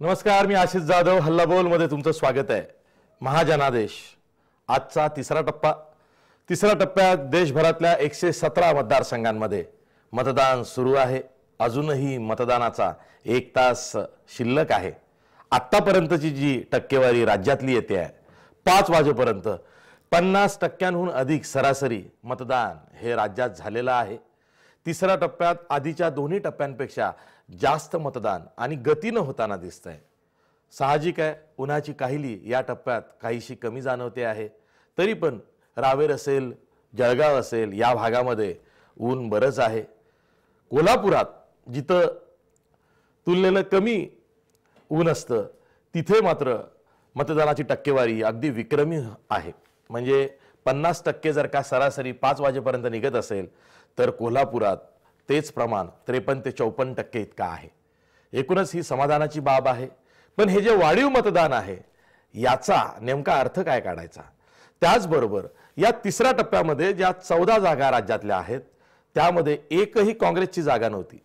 नमस्कार, मी आशिष जाधव. हल्लाबोल मध्ये तुमचं स्वागत आहे. महाजनादेश आजचा तिसरा टप्प्यात देशभरातल्या 117 मतदारसंघांमध्ये मतदान सुरू आहे. अजूनही मतदानाचा 1 तास शिल्लक आहे. आतापर्यंतची जी टक्केवारी राज्यातली येते आहे 5 वाजेपर्यंत 50% अधिक सरासरी मतदान हे राज्यात झालेलं आहे. तिसऱ्या टप्प्यात आधीच्या दोन्ही टप्प्यांपेक्षा जास्त मतदान आणि गतीनं होताना दिसतंय. साहजिक आहे, उन्हाची काहिली या टप्प्यात काहीशी कमी जाणवते आहे. तरी पण रावेर असेल, जळगाव असेल या भागामध्ये ऊन बरंच आहे. कोल्हापुरात जिथं तुलनेनं कमी ऊन असतं तिथे मात्र मतदानाची टक्केवारी अगदी विक्रमी आहे. म्हणजे 50% जर का सरासरी 5 वाजेपर्यंत निघत असेल तर कोल्हापुरात तेच प्रमाण 53 ते 54% इतका आहे. एकूणच ही समाधानाची बाब आहे. पण हे जे वाढीव मतदान आहे याचा नेमका अर्थ काय काढायचा? त्याचबरोबर या तिसऱ्या टप्प्यामध्ये ज्या 14 जागा राज्यातल्या आहेत त्यामध्ये एकही काँग्रेसची जागा नव्हती.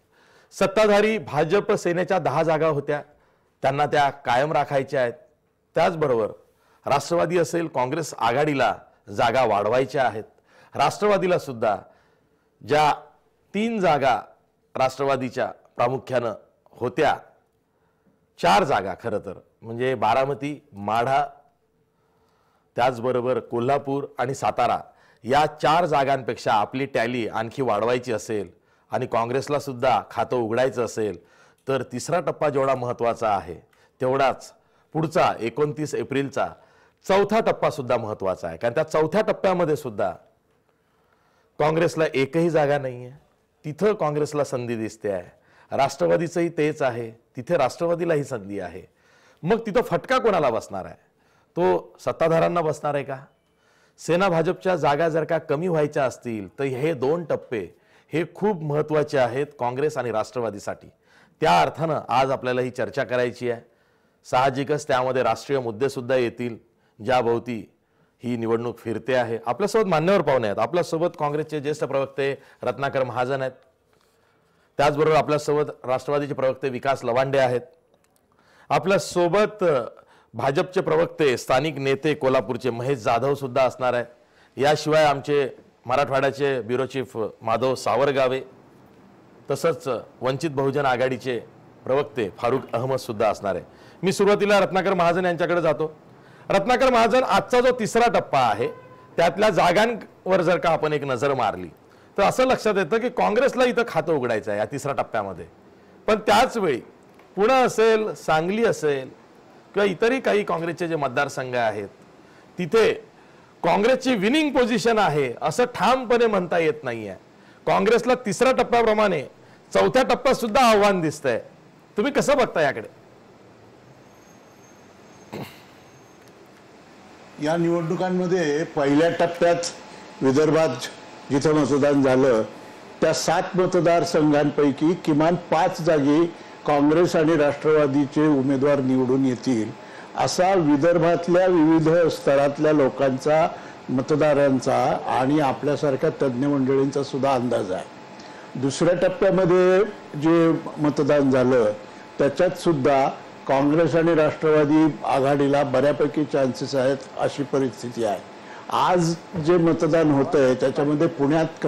सत्ताधारी भाजप सेनेच्या 10 जागा होत्या, त्यांना त्या कायम राखायच्या आहेत. त्याचबरोबर राष्ट्रवादी असेल, काँग्रेस आघाडीला जागा वाढवायच्या आहेत. राष्ट्रवादीला सुद्धा ज्या 3 जागा राष्ट्रवादीच्या प्रामुख्यानं होत्या, 4 जागा खरं तर म्हणजे बारामती, माढा, त्याचबरोबर कोल्हापूर आणि सातारा या 4 जागांपेक्षा आपली टॅली आणखी वाढवायची असेल आणि काँग्रेसला सुद्धा खातं उघडायचं असेल तर तिसरा टप्पा जेवढा महत्त्वाचा आहे तेवढाच पुढचा 29 एप्रिलचा चौथा टप्पा सुद्धा महत्त्वाचा आहे. कारण त्या चौथ्या टप्प्यामध्ये सुद्धा काँग्रेसला एकही जागा नाही आहे. तिथं काँग्रेसला संधी दिसते आहे. राष्ट्रवादीचंही तेच आहे, तिथे राष्ट्रवादीलाही संधी आहे. मग तिथं फटका कोणाला बसणार आहे? तो सत्ताधाऱ्यांना बसणार आहे का? सेना भाजपच्या जागा जर का कमी व्हायच्या असतील तर हे 2 टप्पे हे खूप महत्त्वाचे आहेत काँग्रेस आणि राष्ट्रवादीसाठी. त्या अर्थानं आज आपल्याला ही चर्चा करायची आहे. साहजिकच त्यामध्ये राष्ट्रीय मुद्दे सुद्धा येतील ज्याभोवती ही निवडणूक फिरते आहे. आपल्यासोबत मान्यवर पाहुणे आहेत. आपल्यासोबत काँग्रेसचे ज्येष्ठ प्रवक्ते रत्नाकर महाजन आहेत. त्याचबरोबर आपल्यासोबत राष्ट्रवादीचे प्रवक्ते विकास लवांडे आहेत. आपल्यासोबत भाजपचे प्रवक्ते स्थानिक नेते कोल्हापूरचे महेश जाधव सुद्धा असणार आहेत. याशिवाय आमचे मराठवाड्याचे ब्युरो चीफ माधव सावरगावे, तसंच वंचित बहुजन आघाडीचे प्रवक्ते फारुख अहमद सुद्धा असणार आहे. मी सुरुवातीला रत्नाकर महाजन यांच्याकडे जातो. रत्नाकर महाजन, आजचा जो तिसरा टप्पा आहे त्यातल्या जागांवर जर का आपण एक नजर मारली तर असं लक्षात येतं की काँग्रेसला इथं खातं उघडायचं आहे या तिसऱ्या टप्प्यामध्ये. पण त्याच वेळी पुणे असेल, सांगली असेल किंवा इतरही काही काँग्रेसचे जे मतदारसंघ आहेत तिथे काँग्रेसची विनिंग पोझिशन आहे असं ठामपणे म्हणता येत नाहीये. काँग्रेसला तिसऱ्या टप्प्याप्रमाणे चौथ्या टप्प्यात सुद्धा आव्हान दिसतंय. तुम्ही कसं बघता याकडे? या निवडणुकांमध्ये पहिल्या टप्प्यात विदर्भात जिथं मतदान झालं त्या 7 मतदारसंघांपैकी किमान 5 जागी काँग्रेस आणि राष्ट्रवादीचे उमेदवार निवडून येतील असा विदर्भातल्या विविध स्तरातल्या लोकांचा, मतदारांचा आणि आपल्यासारख्या तज्ज्ञ मंडळींचा सुद्धा अंदाज आहे. दुसऱ्या टप्प्यामध्ये जे मतदान झालं त्याच्यात सुद्धा काँग्रेस आणि राष्ट्रवादी आघाडीला बऱ्यापैकी चान्सेस आहेत अशी परिस्थिती आहे. आज जे मतदान होतंय त्याच्यामध्ये पुण्यात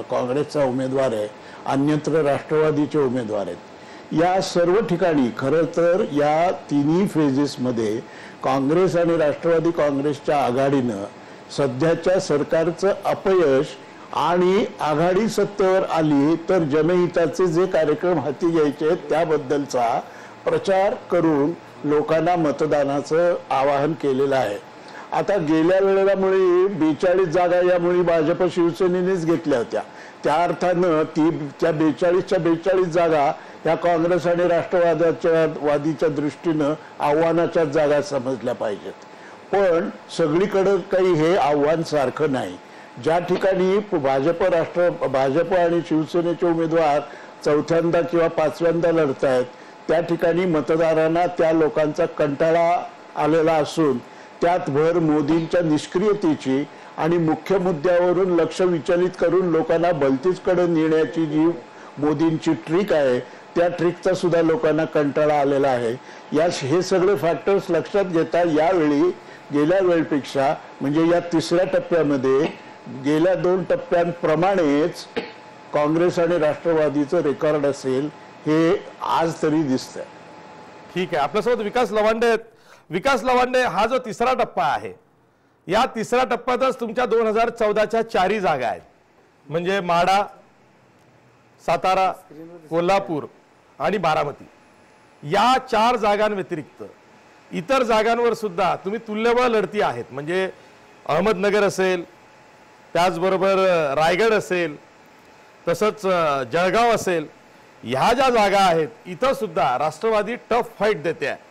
काँग्रेसचा उमेदवार आहे, अन्यत्र राष्ट्रवादीचे उमेदवार आहेत. या सर्व ठिकाणी खरं तर या तिन्ही फेजेसमध्ये काँग्रेस आणि राष्ट्रवादी काँग्रेसच्या आघाडीनं सध्याच्या सरकारचं अपयश आणि आघाडी सत्तेवर आली तर जनहिताचे जे कार्यक्रम हाती घ्यायचे त्याबद्दलचा प्रचार करून लोकांना मतदानाचं आवाहन केलेलं आहे. आता गेल्या वेळेलामुळे 42 जागा यामुळे भाजप शिवसेनेनेच घेतल्या होत्या. त्या अर्थानं त्या 42 जागा या काँग्रेस आणि राष्ट्रवादीच्या दृष्टीनं आव्हानाच्या जागा समजल्या पाहिजेत. पण सगळीकडे काही हे आव्हान सारखं नाही. ज्या ठिकाणी भाजप आणि शिवसेनेचे उमेदवार चौथ्यांदा किंवा 5व्यांदा लढत आहेत त्या ठिकाणी मतदारांना त्या लोकांचा कंटाळा आलेला असून त्यात भर मोदींच्या निष्क्रियतेची आणि मुख्य मुद्द्यावरून लक्ष विचलित करून लोकांना भलतीचकडे नेण्याची जी मोदींची ट्रिक आहे त्या ट्रिकचा सुद्धा लोकांना कंटाळा आलेला आहे. हे सगळे फॅक्टर्स लक्षात घेता यावेळी गेल्या वेळेपेक्षा म्हणजे या तिसऱ्या टप्प्यामध्ये गेल्या 2 टप्प्यांप्रमाणेच काँग्रेस आणि राष्ट्रवादीचं रेकॉर्ड असेल हे आज तरी दिसतंय. ठीक आहे. आपल्यासोबत विकास लवांडे आहेत. विकास लवांडे, हा जो तिसरा टप्पा आहे, या तिसऱ्या टप्प्यातच तुमच्या 2014च्या 4 जागा आहेत, म्हणजे माढा, सातारा, कोल्हापूर आणि बारामती. या 4 जागांव्यतिरिक्त इतर जागांवर सुद्धा तुम्ही तुल्यबळ लढती आहेत. म्हणजे अहमदनगर असेल, त्याचबरोबर रायगड असेल, तसंच जळगाव असेल, ह्या ज्या जागा आहेत इथं सुद्धा राष्ट्रवादी टफ फाईट देते आहे.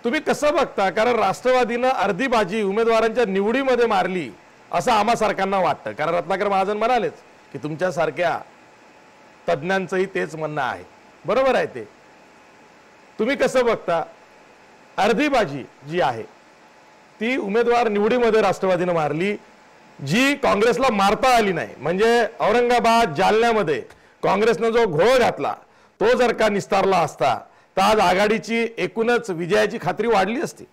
तुम्ही कसं बघता? कारण राष्ट्रवादीनं अर्धी बाजी उमेदवारांच्या निवडीमध्ये मारली असं आम्हा सारख्यांना वाटतं. कारण रत्नाकर महाजन म्हणालेच की तुमच्यासारख्या तज्ज्ञांचंही तेच म्हणणं आहे. बरोबर आहे ते. तुम्ही कसं बघता? अर्धी बाजी जी आहे ती उमेदवार निवडीमध्ये राष्ट्रवादीनं मारली, जी काँग्रेसला मारता आली नाही. म्हणजे औरंगाबाद, जालन्यामध्ये काँग्रेसनं जो घोळ घातला तो जर का निस्तारला असता तर आज आघाडीची एकूणच विजयाची खात्री वाढली असती.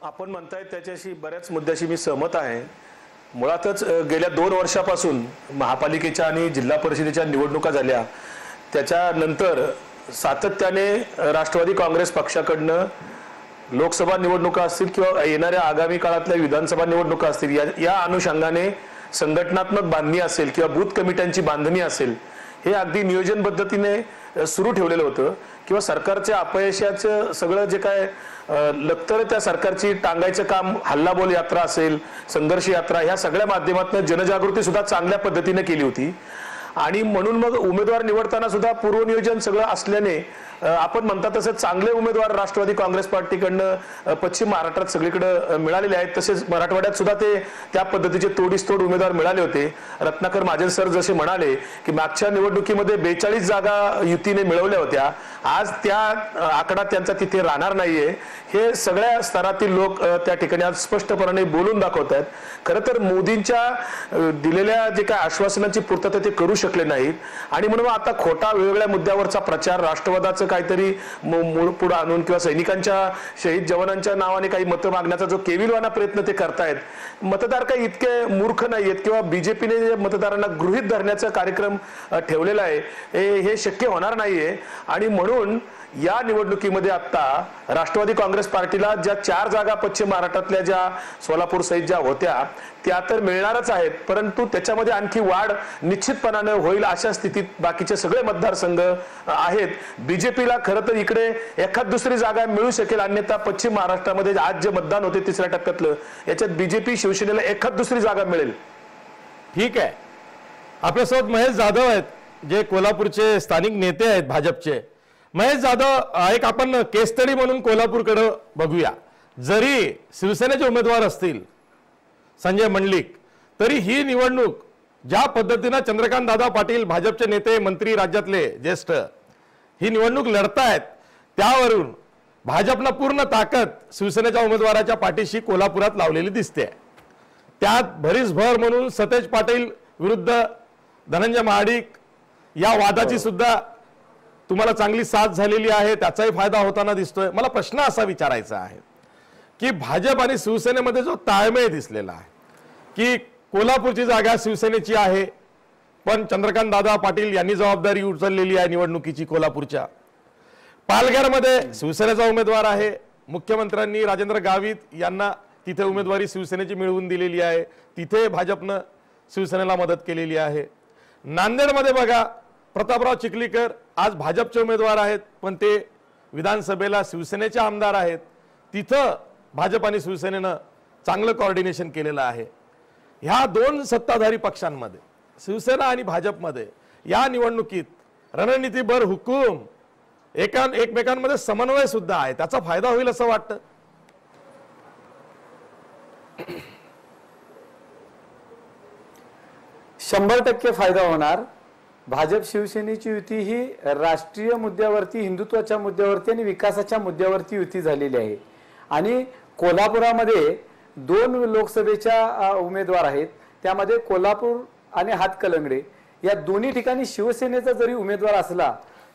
आपण म्हणताय त्याच्याशी बऱ्याच मुद्द्याशी मी सहमत आहे. मुळातच गेल्या 2 वर्षापासून महापालिकेच्या आणि जिल्हा परिषदेच्या निवडणुका झाल्या, त्याच्यानंतर सातत्याने राष्ट्रवादी काँग्रेस पक्षाकडनं लोकसभा निवडणुका असतील किंवा येणाऱ्या आगामी काळातल्या विधानसभा निवडणुका असतील, या अनुषंगाने संघटनात्मक बांधणी असेल किंवा बूथ कमिट्यांची बांधणी असेल, हे अगदी नियोजन पद्धतीने सुरू ठेवलेलं होतं. किंवा सरकारच्या अपयशाचं सगळं जे काय लखतर त्या सरकारची टांगायचं काम, हल्लाबोल यात्रा असेल, संघर्ष यात्रा, ह्या सगळ्या माध्यमातून जनजागृती सुद्धा चांगल्या पद्धतीने केली होती. आणि म्हणून मग उमेदवार निवडताना सुद्धा पूर्वनियोजन सगळं असल्याने आपण म्हणता तसं चांगले उमेदवार राष्ट्रवादी काँग्रेस पार्टीकडनं पश्चिम महाराष्ट्रात सगळीकडे मिळालेले आहेत. तसेच मराठवाड्यात सुद्धा ते त्या पद्धतीचे तोडीस-तोड उमेदवार मिळाले होते. रत्नाकर महाजन सर जसे म्हणाले की मागच्या निवडणुकीमध्ये 42 जागा युतीने मिळवल्या होत्या, आज त्या आकडा त्यांचा तिथे राहणार नाहीये. हे सगळ्या स्तरातील लोक त्या ठिकाणी आज स्पष्टपणे बोलून दाखवत आहेत. खरं तर मोदींच्या दिलेल्या जे काय आश्वासनांची पूर्तता ते करू शकले नाहीत आणि म्हणून आता खोटा वेगवेगळ्या मुद्द्यावरचा प्रचार, राष्ट्रवादाचं काहीतरी मूळ पुढे आणून किंवा सैनिकांच्या, शहीद जवानांच्या नावाने काही मतं मागण्याचा जो केविलवाना प्रयत्न ते करतायत. मतदार काही इतके मूर्ख नाहीयेत किंवा बीजेपीने मतदारांना गृहीत धरण्याचा कार्यक्रम ठेवलेला आहे, हे शक्य होणार नाहीये. आणि म्हणून या निवडणुकीमध्ये आता राष्ट्रवादी काँग्रेस पार्टीला ज्या 4 जागा पश्चिम महाराष्ट्रातल्या ज्या सोलापूर सहित ज्या होत्या त्या तर मिळणारच आहेत, परंतु त्याच्यामध्ये आणखी वाढ निश्चितपणाने होईल अशा स्थितीत बाकीचे सगळे मतदारसंघ आहेत. बीजेपीला खरं तर इकडे एखाद दुसरी जागा मिळू शकेल, अन्यथा पश्चिम महाराष्ट्रामध्ये आज जे मतदान होते तिसऱ्या टप्प्यातलं, याच्यात बीजेपी शिवसेनेला एखाद दुसरी जागा मिळेल. ठीक आहे. आपल्यासोबत महेश जाधव आहेत, जे कोल्हापूरचे स्थानिक नेते आहेत भाजपचे. महेश जाधव, एक आपण केस स्टडी म्हणून कोल्हापूरकडे बघूया. जरी शिवसेनेचे उमेदवार असतील संजय मंडलिक, तरी ही निवडणूक ज्या पद्धतीने चंद्रकांत दादा पाटील, भाजपचे नेते मंत्री राज्यातले ज्येष्ठ, ही निवडणूक लढतायत, त्यावरून भाजपनं पूर्ण ताकद शिवसेनेच्या उमेदवाराच्या पाठीशी कोल्हापुरात लावलेली दिसते. त्यात भरीसभर म्हणून सतेज पाटील विरुद्ध धनंजय महाडिक या वादाची सुद्धा तुम्हाला चांगली साथ झालेली आहे, त्याचाही फायदा होताना दिसतोय. मला प्रश्न असा विचारायचा आहे की भाजप आणि शिवसेनेमध्ये जो ताळमेळ दिसलेला आहे की कोल्हापूरची जागा शिवसेनेची आहे, पण चंद्रकांत दादा पाटील यांनी जबाबदारी उचललेली आहे निवडणुकीची कोल्हापूरच्या. पालघरमध्ये शिवसेनेचा उमेदवार आहे, मुख्यमंत्र्यांनी राजेंद्र गावित यांना तिथे उमेदवारी शिवसेनेची मिळवून दिलेली आहे, तिथे भाजपनं शिवसेनेला मदत केलेली आहे. नांदेडमध्ये बघा, प्रतापराव चिखलीकर आज भाजपचे उमेदवार आहेत, पण ते विधानसभेला शिवसेनेचे आमदार आहेत, तिथं भाजप आणि शिवसेनेनं चांगलं कोऑर्डिनेशन केलेलं आहे. ह्या 2 सत्ताधारी पक्षांमध्ये, शिवसेना आणि भाजपमध्ये, या निवडणुकीत रणनीतीभर हुकूम, एकमेकांमध्ये समन्वय सुद्धा आहे, त्याचा फायदा होईल असं वाटतं. 100% फायदा होणार. भाजप शिवसेनेची युती ही राष्ट्रीय मुद्द्यावरती, हिंदुत्वाच्या मुद्द्यावरती आणि विकासाच्या मुद्द्यावरती युती झालेली आहे. आणि कोल्हापुरामध्ये 2 लोकसभेच्या उमेदवार आहेत, त्यामध्ये कोल्हापूर आणि हातकलंगडे या दोन्ही ठिकाणी शिवसेनेचा जरी उमेदवार असला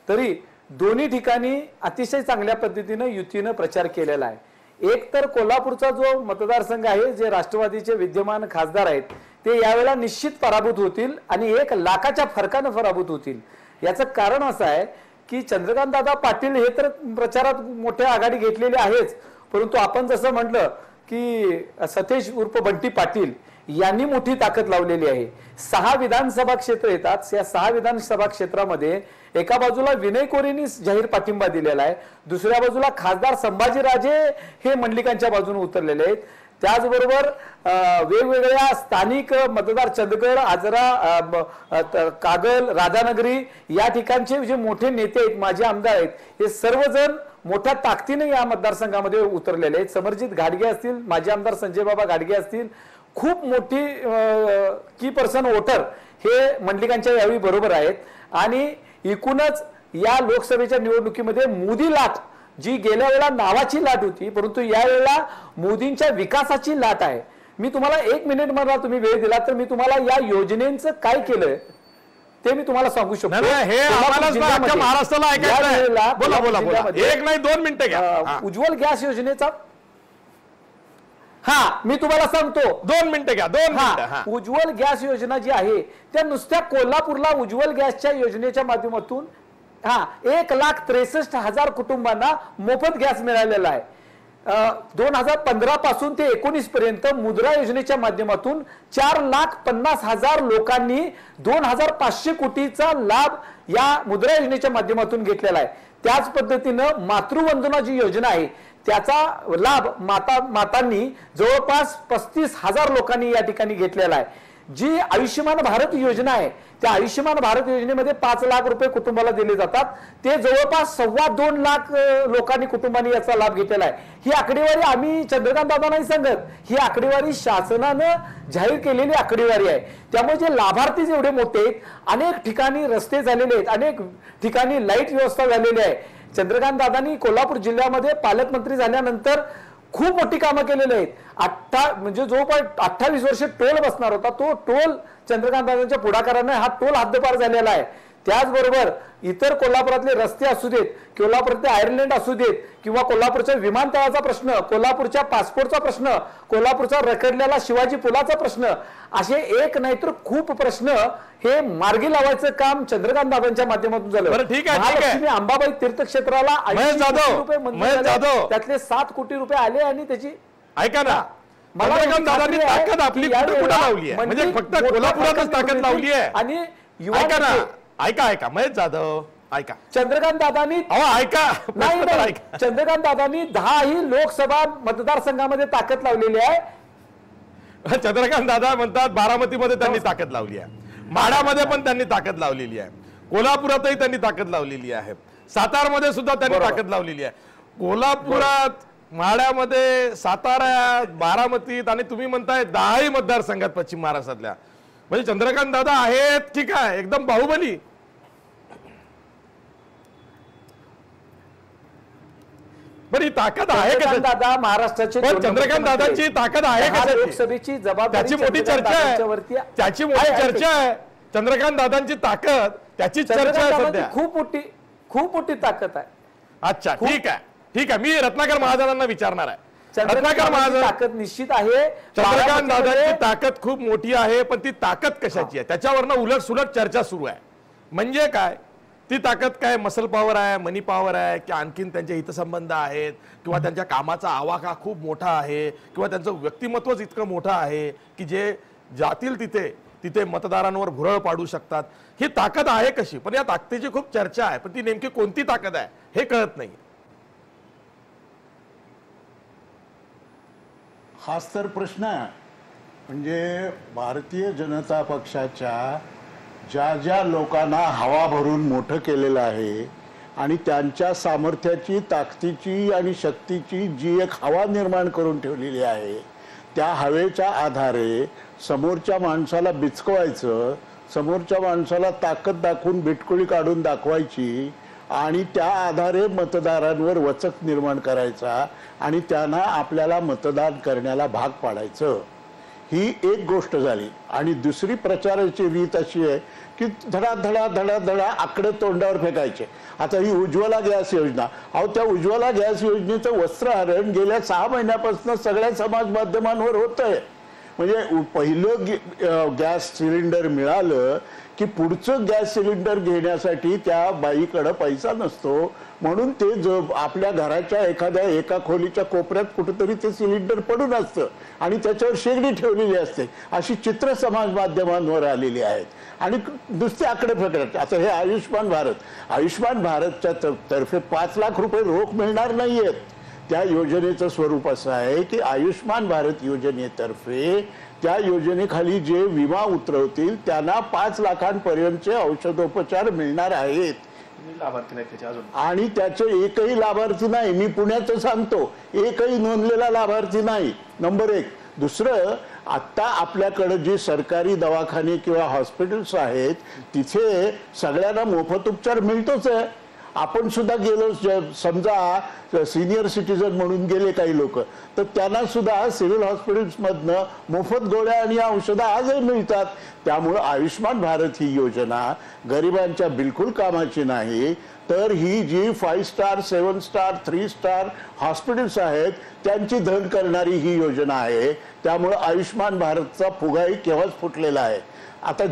तरी दोन्ही ठिकाणी अतिशय चांगल्या पद्धतीनं युतीनं प्रचार केलेला आहे। एक तर कोल्हापूरचा जो मतदारसंघ आहे, जे राष्ट्रवादीचे विद्यमान खासदार आहेत ते यावेळेला निश्चित पराभूत होतील आणि 1 लाखाच्या फरकानं पराभूत होतील। याचं कारण असं आहे की चंद्रकांत दादा पाटील हे तर प्रचारात मोठ्या आघाडी घेतलेली आहेच, परंतु आपण जसं म्हटलं की सतेज उर्फ बंटी पाटील यांनी मोठी ताकद लावलेली आहे। 6 विधानसभा क्षेत्र येतात, या 6 विधानसभा क्षेत्रामध्ये एका बाजूला विनय कोरेंनी जाहीर पाठिंबा दिलेला आहे, दुसऱ्या बाजूला खासदार संभाजीराजे हे मंडलिकांच्या बाजूने उतरलेले आहेत। त्याचबरोबर वेगवेगळ्या स्थानिक मतदार चंदगड, आजरा, कागल, राधानगरी या ठिकाणचे जे मोठे नेते आहेत, माजी आमदार आहेत, हे सर्वजण मोठ्या ताकदीने या मतदारसंघामध्ये उतरलेले आहेत। समरजित घाटगे असतील, माजी आमदार संजय बाबा घाटगे असतील, खूप मोठी की पर्सन वोटर हे मंडलिकांच्या यावेळी बरोबर आहेत। आणि एकूणच या लोकसभेच्या निवडणुकीमध्ये मोदी लाट जी गेल्या वेळेला नावाची लाट होती, परंतु या वेळेला मोदींच्या विकासाची लाट आहे। मी तुम्हाला 1 मिनिट मला तुम्ही वेळ दिला तर मी तुम्हाला या योजनेचं काय केलंय ते मी तुम्हाला सांगू शकतो। हे आम्हाला महाराष्ट्राला ऐकायचं आहे। बोला बोला बोला, 1 नाही 2 मिनिटं घ्या। उज्ज्वल गॅस योजनेचा मी तुम्हाला सांगतो, 2 मिनिटं घ्या, 2 मिनिटं। उज्ज्वल गॅस योजना जी आहे त्या नुसत्या कोल्हापूरला उज्ज्वल गॅसच्या योजनेच्या माध्यमातून 1,63,000 कुटुंबांना मोफत गॅस मिळालेला आहे। 2015 पासून ते 19 पर्यंत मुद्रा योजनेच्या माध्यमातून 4,50,000 लोकांनी 2,500 कोटीचा लाभ या मुद्रा योजनेच्या माध्यमातून घेतलेला आहे। त्याच पद्धतीनं मातृवंदना जी योजना आहे त्याचा लाभ मातांनी जवळपास 35,000 लोकांनी या ठिकाणी घेतलेला आहे। जी आयुष्यमान भारत योजना आहे त्या आयुष्यमान भारत योजनेमध्ये 5 लाख रुपये कुटुंबाला दिले जातात, ते जवळपास 2.25 लाख लोकांनी कुटुंबांनी याचा लाभ घेतलेला आहे। ही आकडेवारी आम्ही चंद्रकांत दादा नाही सांगत, ही आकडेवारी शासनानं जाहीर केलेली आकडेवारी आहे। त्यामुळे जे लाभार्थी जेवढे मोठे आहेत, अनेक ठिकाणी रस्ते झालेले आहेत, अनेक ठिकाणी लाईट व्यवस्था झालेली आहे। चंद्रकांत दादांनी कोल्हापूर जिल्ह्यामध्ये पालकमंत्री झाल्यानंतर खूप मोठी कामं केलेली आहेत। म्हणजे जो पण 28 वर्ष टोल बसणार होता तो टोल चंद्रकांत दादांच्या पुढाकाराने हा टोल हद्दपार झालेला आहे। त्याचबरोबर इतर कोल्हापुरातले रस्ते असू देत, कोल्हापुरातले आयर्लंड असू देत, किंवा कोल्हापूरच्या विमानतळाचा प्रश्न, कोल्हापूरच्या पासपोर्टचा प्रश्न, कोल्हापूरचा रखडलेला शिवाजी पुलाचा प्रश्न, असे एक नाही तर खूप प्रश्न हे मार्गी लावायचं काम चंद्रकांत दादांच्या माध्यमातून झालं। ठीक आहे, अंबाबाई तीर्थक्षेत्राला 80 कोटी रुपये मंजूर झाले, त्यातले 7 कोटी रुपये आले आणि त्याची ऐका ना, चंद्रकांत दादांनी ताकद आपली कुठे कुठे लावली आहे? म्हणजे फक्त कोल्हापुरातच ताकद लावली आहे। आणि ऐका ना, ऐका महेश जाधव, ऐका चंद्रकांत दादांनी ऐका नाही चंद्रकांत दादांनी 10 लोकसभा मतदारसंघामध्ये ताकद लावलेली आहे। चंद्रकांत दादा म्हणतात बारामतीमध्ये त्यांनी ताकद लावली आहे, माढामध्ये पण त्यांनी ताकद लावलेली आहे, कोल्हापुरातही त्यांनी ताकद लावलेली आहे, सातारमध्ये सुद्धा त्यांनी ताकद लावलेली आहे। कोल्हापुरात, माढ्यामध्ये, साताऱ्यात, बारामतीत आणि तुम्ही म्हणताय 10 मतदारसंघात पश्चिम महाराष्ट्रातल्या, म्हणजे चंद्रकांत दादा आहेत की काय एकदम बाहुबली? बरी ताकद आहे का दादा महाराष्ट्राची? चंद्रकांत दादांची ताकद आहे का? लोकसभेची जबाबदारी त्याची मोठी चर्चा आहे, त्याची मोठी चर्चा आहे। चंद्रकांत दादांची ताकद, त्याची चर्चा आहे सध्या, खूप मोठी ताकद आहे। अच्छा ठीक आहे, मी रत्नाकर महाजनांना विचारणार आहे। रत्नाकर महाजन ताकद निश्चित आहे, चंद्रकांत दादांची ताकद खूप मोठी आहे, पण ती ताकद कशाची आहे त्याच्यावरनं उलट सुलट चर्चा सुरू आहे। म्हणजे काय ती ताकद, काय मसल पॉवर आहे, मनी पॉवर आहे, की आणखीन त्यांचे हितसंबंध आहेत, किंवा त्यांच्या कामाचा आवाका खूप मोठा आहे, किंवा त्यांचं व्यक्तिमत्वच इतकं मोठं आहे की जे जातील तिथे मतदारांवर भुरळ पाडू शकतात। ही ताकद आहे कशी? पण या ताकदीची खूप चर्चा आहे, पण ती नेमकी कोणती ताकद आहे हे कळत नाही। हाच तर प्रश्न आहे। म्हणजे भारतीय जनता पक्षाच्या ज्या लोकांना हवा भरून मोठं केलेलं आहे आणि त्यांच्या सामर्थ्याची, ताकदीची आणि शक्तीची जी एक हवा निर्माण करून ठेवलेली आहे, त्या हवेच्या आधारे समोरच्या माणसाला बिचकवायचं, समोरच्या माणसाला ताकद दाखवून बिटकुळी काढून दाखवायची आणि त्या आधारे मतदारांवर वचक निर्माण करायचा आणि त्यांना आपल्याला मतदान करण्याला भाग पाडायचं। ही एक गोष्ट झाली. आणि दुसरी प्रचाराची रीत अशी आहे की धडा धडा धडा धडा आकडे तोंडावर फेकायचे. आता ही उज्ज्वला गॅस योजना, अहो त्या उज्ज्वला गॅस योजनेचं वस्त्रहरण गेल्या 6 महिन्यापासून सगळ्या समाज माध्यमांवर होतंय. म्हणजे पहिलं गॅस सिलेंडर मिळालं की पुढचं गॅस सिलेंडर घेण्यासाठी त्या बाईकडे पैसा नसतो, म्हणून ते जो आपल्या घराच्या एका खोलीच्या कोपऱ्यात कुठेतरी ते सिलेंडर पडून असतं आणि त्याच्यावर शेगडी ठेवलेली असते. अशी चित्र समाज माध्यमांवर आलेली आहेत. आणि नुसते आकडे फेकतात. आता हे आयुष्मान भारतच्या तर्फे 5 लाख रुपये रोख मिळणार नाहीयेत. त्या योजनेचं स्वरूप असं आहे की आयुष्मान भारत योजनेतर्फे त्या योजनेखाली जे विमा उतरवतील त्यांना 5 लाखांपर्यंतचे औषधोपचार मिळणार आहेत. लाभार्थी नाही त्याचे अजून, आणि त्याचे एकही लाभार्थी नाही. मी पुण्याचं सांगतो, एकही नोंदलेला लाभार्थी नाही. नंबर 1. दुसरं, आता आपल्याकडे जी सरकारी दवाखाने किंवा हॉस्पिटल्स आहेत तिथे सगळ्यांना मोफत उपचार मिळतोच आहे. आपण सुद्धा गेलो, समजा सिनियर सिटीजन म्हणून गेले काही लोक, तर त्यांना सुद्धा सिव्हिल हॉस्पिटल्समधनं मोफत गोळ्या आणि औषधं आजही मिळतात. त्यामुळं आयुष्मान भारत ही योजना गरिबांच्या बिलकुल कामाची नाही, तर ही जी 5 स्टार 7 स्टार 3 स्टार हॉस्पिटल्स आहेत त्यांची धन करणारी ही योजना आहे. त्यामुळं आयुष्मान भारतचा फुगाही केव्हाच फुटलेला आहे. आता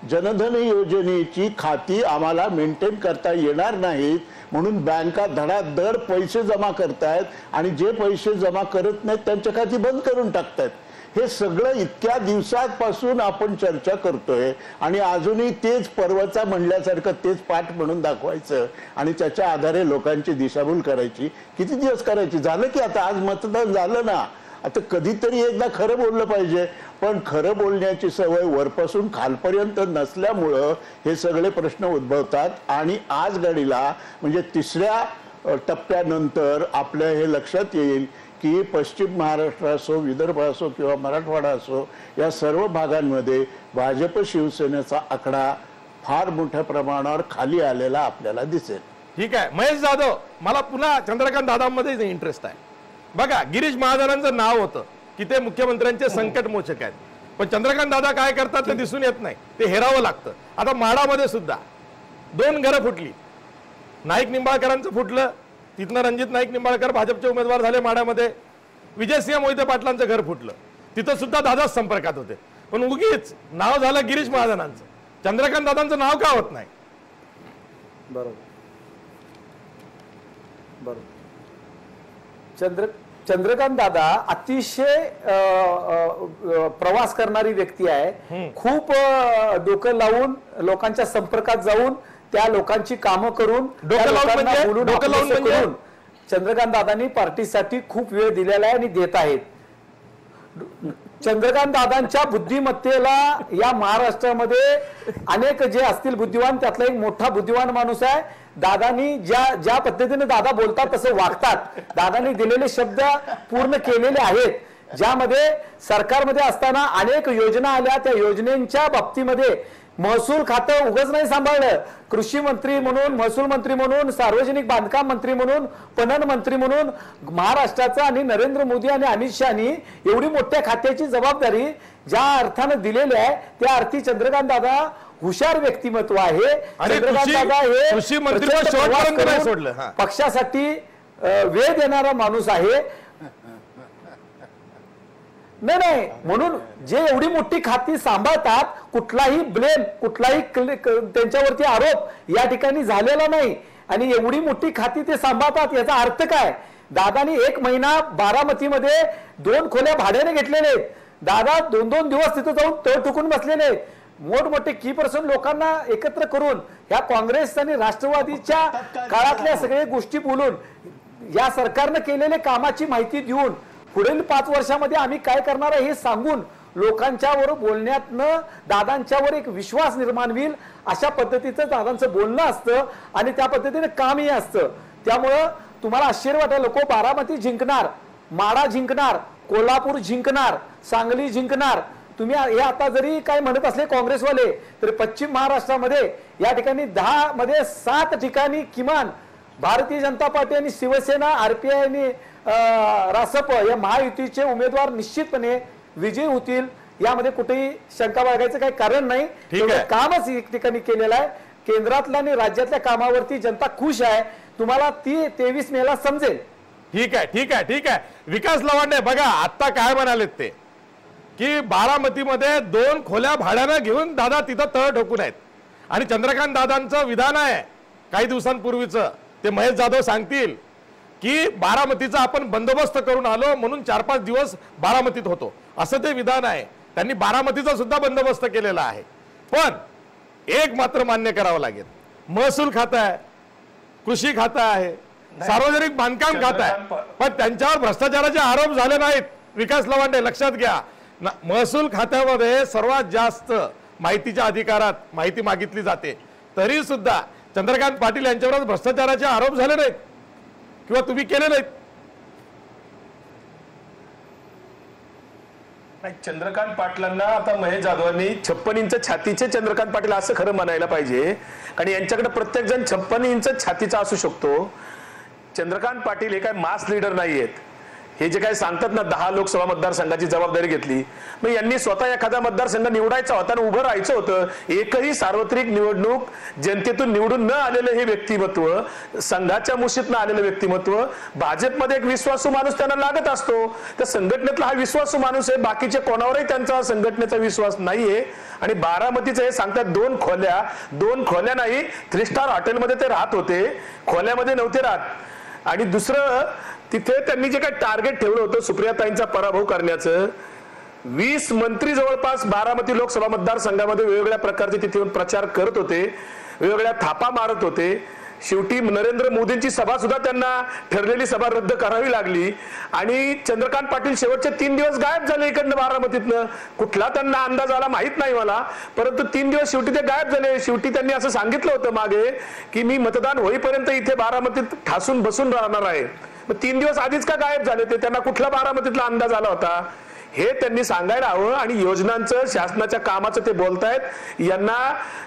जनधन योजनेची खाती आम्हाला मेंटेन करता येणार नाहीत, म्हणून बँका धडाधड पैसे जमा करतायत आणि जे पैसे जमा करत नाहीत त्यांच्या खाती बंद करून टाकतायत. हे सगळं इतक्या दिवसांपासून आपण चर्चा करतोय आणि अजूनही तेच पर्वचा म्हणल्यासारखं तेच पाठ म्हणून दाखवायचं आणि त्याच्या आधारे लोकांची दिशाभूल करायची. किती दिवस करायची? झालं की आता आज मतदान झालं ना, आता कधीतरी एकदा खरं बोललं पाहिजे. पण खरं बोलण्याची सवय वरपासून खालपर्यंत नसल्यामुळं हे सगळे प्रश्न उद्भवतात. आणि आज घडीला म्हणजे 3ऱ्या टप्प्यानंतर आपल्या हे लक्षात येईल की पश्चिम महाराष्ट्र असो, विदर्भ असो किंवा मराठवाडा असो, या सर्व भागांमध्ये भाजप शिवसेनेचा आकडा फार मोठ्या प्रमाणावर खाली आलेला आपल्याला दिसेल. ठीक आहे महेश जाधव, मला पुन्हा चंद्रकांत दादांमध्ये इंटरेस्ट आहे. बघा, गिरीश महाजनांचं नाव होतं की ते मुख्यमंत्र्यांचे संकट मोचक आहेत, पण चंद्रकांत दादा काय करतात ते दिसून येत नाही, ते हेरावं लागतं. आता माडामध्ये सुद्धा 2 घरं फुटली. नाईक निंबाळकरांचं फुटलं, तिथनं रणजित नाईक निंबाळकर भाजपचे उमेदवार झाले. माडामध्ये विजयसिंह मोहिते पाटलांचं घर फुटलं, तिथं सुद्धा दादाच संपर्कात होते. पण उगीच नाव झालं गिरीश महाजनांचं, चंद्रकांत दादांचं नाव का होत नाही? बरोबर. चंद्रकांत दादा अतिशय प्रवास करणारी व्यक्ती आहे. खूप डोकं लावून लोकांच्या संपर्कात जाऊन त्या लोकांची कामं करून चंद्रकांत दादांनी पार्टीसाठी खूप वेळ दिलेला आहे आणि देत आहेत. चंद्रकांत दादांच्या बुद्धिमत्तेला या महाराष्ट्रामध्ये अनेक जे असतील बुद्धिवान त्यातला एक मोठा बुद्धिवान माणूस आहे. दादांनी ज्या पद्धतीने दादा बोलतात तसं वागतात. दादांनी दिलेले शब्द पूर्ण केलेले आहेत. ज्यामध्ये सरकारमध्ये असताना अनेक योजना आल्या, त्या योजनेच्या बाबतीमध्ये महसूल खातं उगाच नाही सांभाळलं. कृषी मंत्री म्हणून, महसूल मंत्री म्हणून, सार्वजनिक बांधकाम मंत्री म्हणून, पणन मंत्री म्हणून महाराष्ट्राचा आणि नरेंद्र मोदी आणि अमित शहानी एवढी मोठ्या खात्याची जबाबदारी ज्या अर्थानं दिलेली आहे त्या अर्थी चंद्रकांत दादा हुशार व्यक्तिमत्व आहे. चंद्रकांत दादा हे पक्षासाठी वेळ देणारा माणूस आहे. नाही, म्हणून जे एवढी मोठी खाती सांभाळतात, कुठलाही ब्लेम, कुठलाही त्यांच्यावरती आरोप या ठिकाणी झालेला नाही आणि एवढी मोठी खाती ते सांभाळतात. याचा अर्थ काय? दादानी 1 महिना बारामतीमध्ये 2 खोल्या भाड्याने घेतलेले आहेत. दादा 2-2 दिवस तिथे जाऊन तळ ठुकून बसलेले आहेत. मोठमोठे की पर्सन लोकांना एकत्र करून या काँग्रेस आणि राष्ट्रवादीच्या काळातल्या सगळ्या गोष्टी बोलून या सरकारनं केलेल्या कामाची माहिती देऊन पुढील 5 वर्षामध्ये आम्ही काय करणार आहे हे सांगून लोकांच्यावर बोलण्यातनं दादांच्यावर एक विश्वास निर्माण होईल. अशा पद्धतीचं दादांचं बोलणं असतं आणि त्या पद्धतीने कामही असतं. त्यामुळं तुम्हाला आश्चर्य वाटेल, लोक बारामती जिंकणार, माडा जिंकणार, कोल्हापूर जिंकणार, सांगली जिंकणार. तुम्ही हे आता जरी काय म्हणत असले काँग्रेसवाले, तरी पश्चिम महाराष्ट्रामध्ये या ठिकाणी 10 मध्ये 7 ठिकाणी किमान भारतीय जनता पार्टी आणि शिवसेना, RPI आणि रासप या महायुतीचे उमेदवार निश्चितपणे विजयी होतील यामध्ये कुठेही शंका बाळगायचं काही कारण नाही. आहे. कामच एक ठिकाणी केलेलं आहे. केंद्रातल्या आणि राज्यातल्या कामावरती जनता खुश आहे. तुम्हाला ती 23 मेला समजेल. ठीक आहे. विकास लवांडे बघा आता काय म्हणालेत ते की बारामतीमध्ये 2 खोल्या भाड्यानं घेऊन दादा तिथं तळ ठोकून आहेत आणि चंद्रकांत दादांचं विधान आहे काही दिवसांपूर्वीचं ते महेश जाधव सांगतील की बारामतीचा आपण बंदोबस्त करून आलो म्हणून 4-5 दिवस बारामतीत होतो असं ते विधान आहे. त्यांनी बारामतीचा सुद्धा बंदोबस्त केलेला आहे. पण एक मात्र मान्य करावं लागेल, महसूल खातं आहे, कृषी खातं आहे, सार्वजनिक बांधकाम खातं आहे, पण त्यांच्यावर भ्रष्टाचाराचे आरोप झाले नाहीत. विकास लवांडे लक्षात घ्या, महसूल खात्यामध्ये सर्वात जास्त माहितीच्या अधिकारात माहिती मागितली जाते तरी सुद्धा चंद्रकांत पाटील यांच्यावर भ्रष्टाचाराचे आरोप झाले नाहीत किंवा तुम्ही केले नाहीत. चंद्रकांत पाटलांना आता महेश जाधवांनी 56 इंच छातीचे चंद्रकांत पाटील असं खरं म्हणायला पाहिजे कारण यांच्याकडे प्रत्येक जण 56 इंच छातीचा असू शकतो. चंद्रकांत पाटील हे काय मास लीडर नाहीयेत. हे जे काय सांगतात ना 10 लोकसभा मतदारसंघाची जबाबदारी घेतली मग यांनी स्वतः एखादा मतदारसंघ निवडायचा होता आणि उभं राहायचं होतं. एकही सार्वत्रिक निवडणूक जनतेतून निवडून न आलेलं हे व्यक्तिमत्व, संघाच्या मुशीत न आलेलं व्यक्तिमत्व, भाजपमध्ये एक विश्वासू माणूस त्यांना लागत असतो. त्या संघटनेतला हा विश्वासू माणूस आहे. बाकीचे कोणावरही त्यांचा संघटनेचा विश्वास नाहीये. आणि बारामतीचं हे सांगतात 2 खोल्या नाही 3 स्टार हॉटेलमध्ये ते राहत होते, खोल्यामध्ये नव्हते राहत. आणि दुसरं तिथे त्यांनी जे काही टार्गेट ठेवलं होतं सुप्रियाताईंचा पराभव करण्याचं, 20 मंत्री जवळपास बारामती लोकसभा मतदारसंघामध्ये वेगवेगळ्या प्रकारचे तिथे येऊन प्रचार करत होते, वेगवेगळ्या थापा मारत होते. शेवटी नरेंद्र मोदींची सभा सुद्धा त्यांना ठरलेली सभा रद्द करावी लागली आणि चंद्रकांत पाटील शेवटचे 3 दिवस गायब झाले इकडनं बारामतीतनं. कुठला त्यांना अंदाज आला माहित नाही मला, परंतु 3 दिवस शेवटी ते गायब झाले. शेवटी त्यांनी असं सांगितलं होतं मागे की मी मतदान होईपर्यंत इथे बारामतीत ठासून बसून राहणार आहे. मग 3 दिवस आधीच का गायब झाले ते? त्यांना कुठला बारामतीतला अंदाज आला होता हे त्यांनी सांगायला हवं. आणि योजनांचं शासनाच्या कामाचं ते बोलतायत, यांना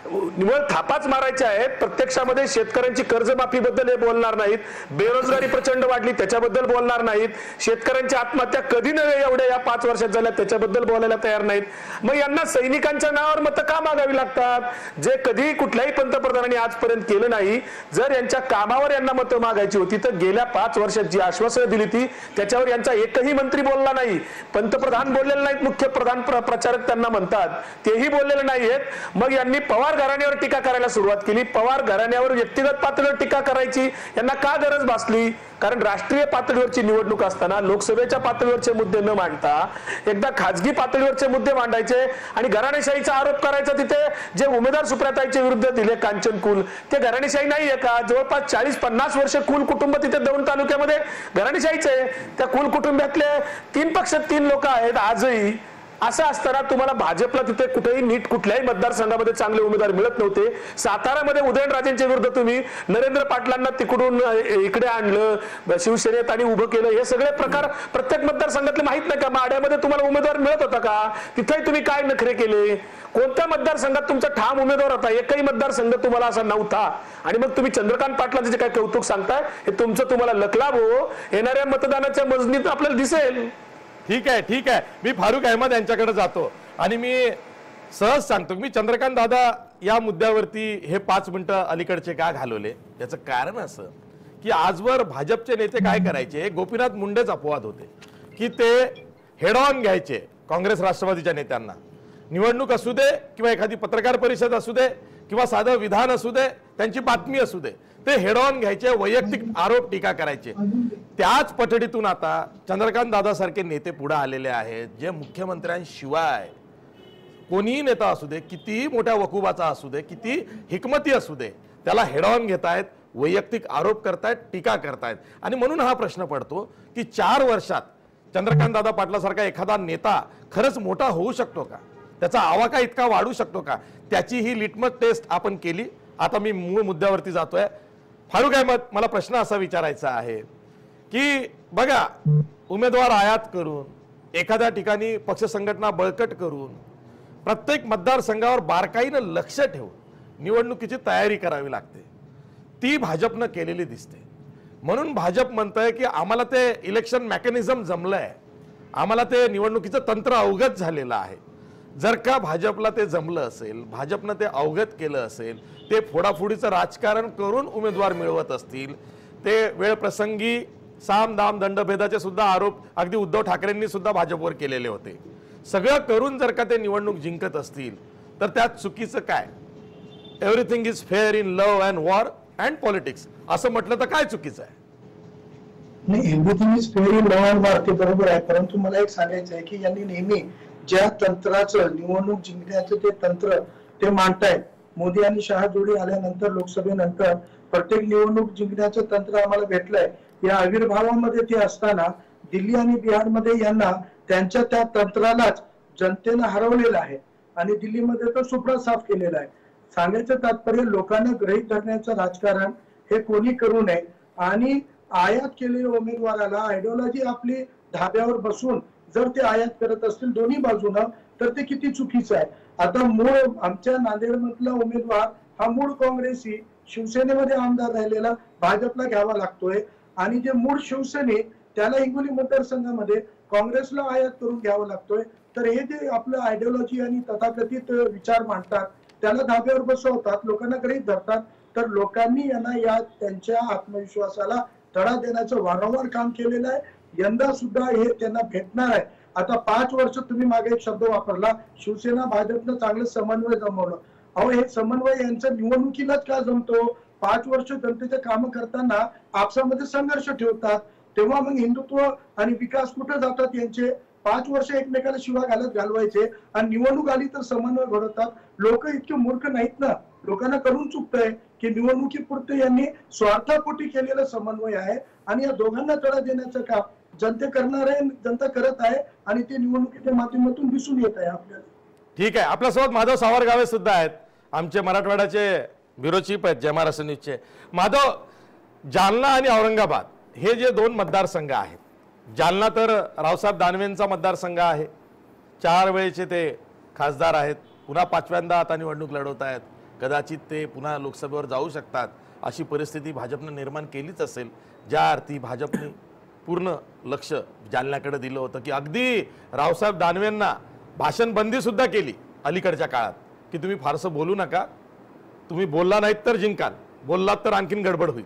निवळ थापाच मारायच्या आहेत. प्रत्यक्षामध्ये शेतकऱ्यांची कर्जमाफीबद्दल हे बोलणार नाहीत, बेरोजगारी प्रचंड वाढली त्याच्याबद्दल बोलणार नाहीत, शेतकऱ्यांची आत्महत्या कधी नव्हे एवढ्या या 5 वर्षात झाल्या त्याच्याबद्दल बोलायला तयार नाहीत. मग यांना सैनिकांच्या नावावर मतं का मागावी लागतात जे कधी कुठल्याही पंतप्रधानांनी आजपर्यंत केलं नाही? जर यांच्या कामावर यांना मतं मागायची होती तर गेल्या 5 वर्षात जी आश्वासनं दिली ती त्याच्यावर यांचा एकही मंत्री बोलला नाही. पंतप्रधान बोललेले नाहीत, मुख्य प्रधान प्रचारक त्यांना म्हणतात तेही बोललेले नाहीयेत. मग यांनी पवार घराण्यावर टीका करायला सुरुवात केली. पवार घराण्यावर व्यक्तिगत पातळीवर टीका करायची यांना का गरज भासली? कारण राष्ट्रीय पातळीवरची निवडणूक असताना लोकसभेच्या पातळीवरचे मुद्दे न मांडता एकदा खाजगी पातळीवरचे मुद्दे मांडायचे आणि घराणेशाहीचा आरोप करायचा. तिथे जे उमेदवार सुप्रियाताईंच्या विरुद्ध दिले कांचन कुल ते घराणेशाही नाहीये का? जवळपास 40-50 वर्ष कुल कुटुंब तिथे दौंड तालुक्यामध्ये घराणेशाहीच आहे. त्या कुल कुटुंबातले 3 पक्षात 3 लोक आहेत आजही. असं असताना तुम्हाला भाजपला तिथे कुठेही नीट कुठल्याही मतदारसंघामध्ये चांगले उमेदवार मिळत नव्हते. सातारामध्ये उदयनराजेंच्या विरुद्ध तुम्ही नरेंद्र पाटलांना तिकडून इकडे आणलं, शिवसेनेत आणि उभं केलं. हे सगळे प्रकार प्रत्येक मतदारसंघातले माहित नाही का? माड्यामध्ये तुम्हाला उमेदवार मिळत होता का? तिथेही तुम्ही काय नखरे केले? कोणत्या मतदारसंघात तुमचा ठाम उमेदवार होता? एकही मतदारसंघ तुम्हाला असा नव्हता. आणि मग तुम्ही चंद्रकांत पाटलांचे जे काय कौतुक सांगताय हे तुमचं तुम्हाला लकलाभ हो येणाऱ्या मतदानाच्या मोजणीत आपल्याला दिसेल. ठीक आहे. मी फारुख अहमद यांच्याकडे जातो आणि मी सहज सांगतो मी चंद्रकांत दादा या मुद्द्यावरती हे 5 मिनिटं अलीकडचे का घालवले याचं कारण असं की आजवर भाजपचे नेते काय करायचे, गोपीनाथ मुंडेच अपवाद होते की ते हेड ऑन घ्यायचे काँग्रेस राष्ट्रवादीच्या नेत्यांना. निवडणूक असू दे किंवा एखादी पत्रकार परिषद असू दे किंवा साधं विधान असू दे, त्यांची बातमी असू दे, ते हेड ऑन घ्यायचे, वैयक्तिक आरोप टीका करायचे. त्याच पठडीतून आता चंद्रकांत दादा सारखे नेते पुढे आलेले आहेत जे मुख्यमंत्र्यांशिवाय कोणीही नेता असू दे, कितीही मोठ्या वकुबाचा असू दे, किती हिकमती असू दे, त्याला हेड ऑन घेतायत, वैयक्तिक आरोप करतायत, टीका करतायत. आणि म्हणून हा प्रश्न पडतो की 4 वर्षात चंद्रकांत दादा पाटलासारखा एखादा नेता खरंच मोठा होऊ शकतो का? त्याचा आवाका इतका वाढू शकतो का? त्याची ही लिटमस टेस्ट आपण केली. आता मी मूळ मुद्द्यावरती जातोय. फारुख अहमद, मला प्रश्न असा विचारायचा आहे की बघा, उमेदवार आयात करून एखाद्या ठिकाणी पक्ष संघटना बळकट करून प्रत्येक मतदारसंघावर बारकाईनं लक्ष ठेवून निवडणुकीची तयारी करावी लागते. ती भाजपनं केलेली दिसते. म्हणून भाजप म्हणतंय की आम्हाला ते इलेक्शन मेकॅनिझम जमलंय, आम्हाला ते निवडणुकीचं तंत्र अवगत झालेलं आहे. जर का भाजपला ते जमलं असेल, भाजपनं ते अवगत केलं असेल, ते फोडाफोडीचं राजकारण करून उमेदवार मिळवत असतील, ते वेळप्रसंगी साम दाम दंडभेदाचे सुद्धा आरोप अगदी उद्धव ठाकरेंनी सुद्धा भाजपवर केलेले होते, सगळं करून जर का ते निवडणूक जिंकत असतील तर त्यात चुकीचं काय? Everything is fair in love and war and politics असं म्हटलं तर काय चुकीचं आहे? नाही, everything is fair in love and war ते बरोबर आहे, परंतु मला एक सांगायचं आहे की यांनी नेहमी ज्या तंत्राचं निवडणूक जिंकण्याचं ते तंत्र ते मांडतायत, मोदी आणि शहा जोडी आल्यानंतर लोकसभेनंतर प्रत्येक निवडणूक जिंकण्याचं तंत्र आम्हाला भेटलंय. या आविर्भावामध्ये ते असताना दिल्ली आणि बिहारमध्ये यांना त्यांच्या त्या तंत्रालाच जनतेनं हरवलेलं आहे आणि दिल्लीमध्ये तर सुप्रा साफ केलेला आहे. सांगायचं तात्पर्य लोकांना गृहीत धरण्याचं राजकारण हे कोणी करू नये आणि आयात केलेल्या उमेदवाराला आयडिओलॉजी आपली धाब्यावर बसून जर ते आयात करत असतील दोन्ही बाजूनं तर ते किती चुकीचं आहे. आता मूळ आमच्या नांदेडमधला उमेदवार हा मूळ काँग्रेसी शिवसेनेमध्ये आमदार राहिलेला भाजपला घ्यावा लागतोय आणि जे मूळ शिवसैनिक त्याला हिंगोली मतदारसंघामध्ये काँग्रेसला आयात करून घ्यावं लागतोय. तर हे जे आपलं आयडिओलॉजी आणि तथाकथित विचार मांडतात त्याला धाब्यावर बसवतात, लोकांना गृहीत धरतात. तर लोकांनी यांना या त्यांच्या आत्मविश्वासाला तडा देण्याचं वारंवार काम केलेलं आहे. यंदा सुद्धा हे त्यांना भेटणार आहे. आता 5 वर्ष तुम्ही मागे एक शब्द वापरला, शिवसेना भाजपनं चांगलं समन्वय जमवलं. अहो हे समन्वय यांच्या निवडणुकीलाच का जमतो? 5 वर्ष जनतेचे काम करताना आपसामध्ये संघर्ष ठेवतात, तेव्हा मग हिंदुत्व आणि विकास कुठे जातात यांचे? 5 वर्ष एकमेकाला शिवा घालवायचे आणि निवडणूक आली तर समन्वय घडवतात. लोक इतके मूर्ख नाहीत ना, लोकांना करून चुकतंय की निवडणुकीपुरते यांनी स्वार्थापोटी केलेला समन्वय आहे आणि या दोघांना तडा देण्याचं काम जनता करणार आहे, जनता करत आहे आणि ते निवडणुकीच्या माध्यमातून दिसून येत आहे आपल्याला. ठीक आहे, आपल्यासोबत माधव सावरगावे सुद्धा आहेत, आमचे मराठवाड्याचे ब्युरो चीफ आहेत जय महाराष्ट्र न्यूजचे. माधव, जालना आणि औरंगाबाद हे जे 2 मतदारसंघ आहेत, जालना तर रावसाहेब दानवेंचा मतदारसंघ आहे, 4 वेळेचे ते खासदार आहेत, पुन्हा 5व्यांदा आता निवडणूक लढवत आहेत, कदाचित ते पुन्हा लोकसभेवर जाऊ शकतात अशी परिस्थिती भाजपनं निर्माण केलीच असेल. ज्या अर्थी भाजपने पूर्ण लक्ष जालन्याकडे दिलं होतं की अगदी रावसाहेब दानवेंना भाषणबंदी सुद्धा केली अलीकडच्या काळात की तुम्ही फारसं बोलू नका, तुम्ही बोलला नाहीत तर जिंकाल, बोललात तर आणखीन गडबड होईल,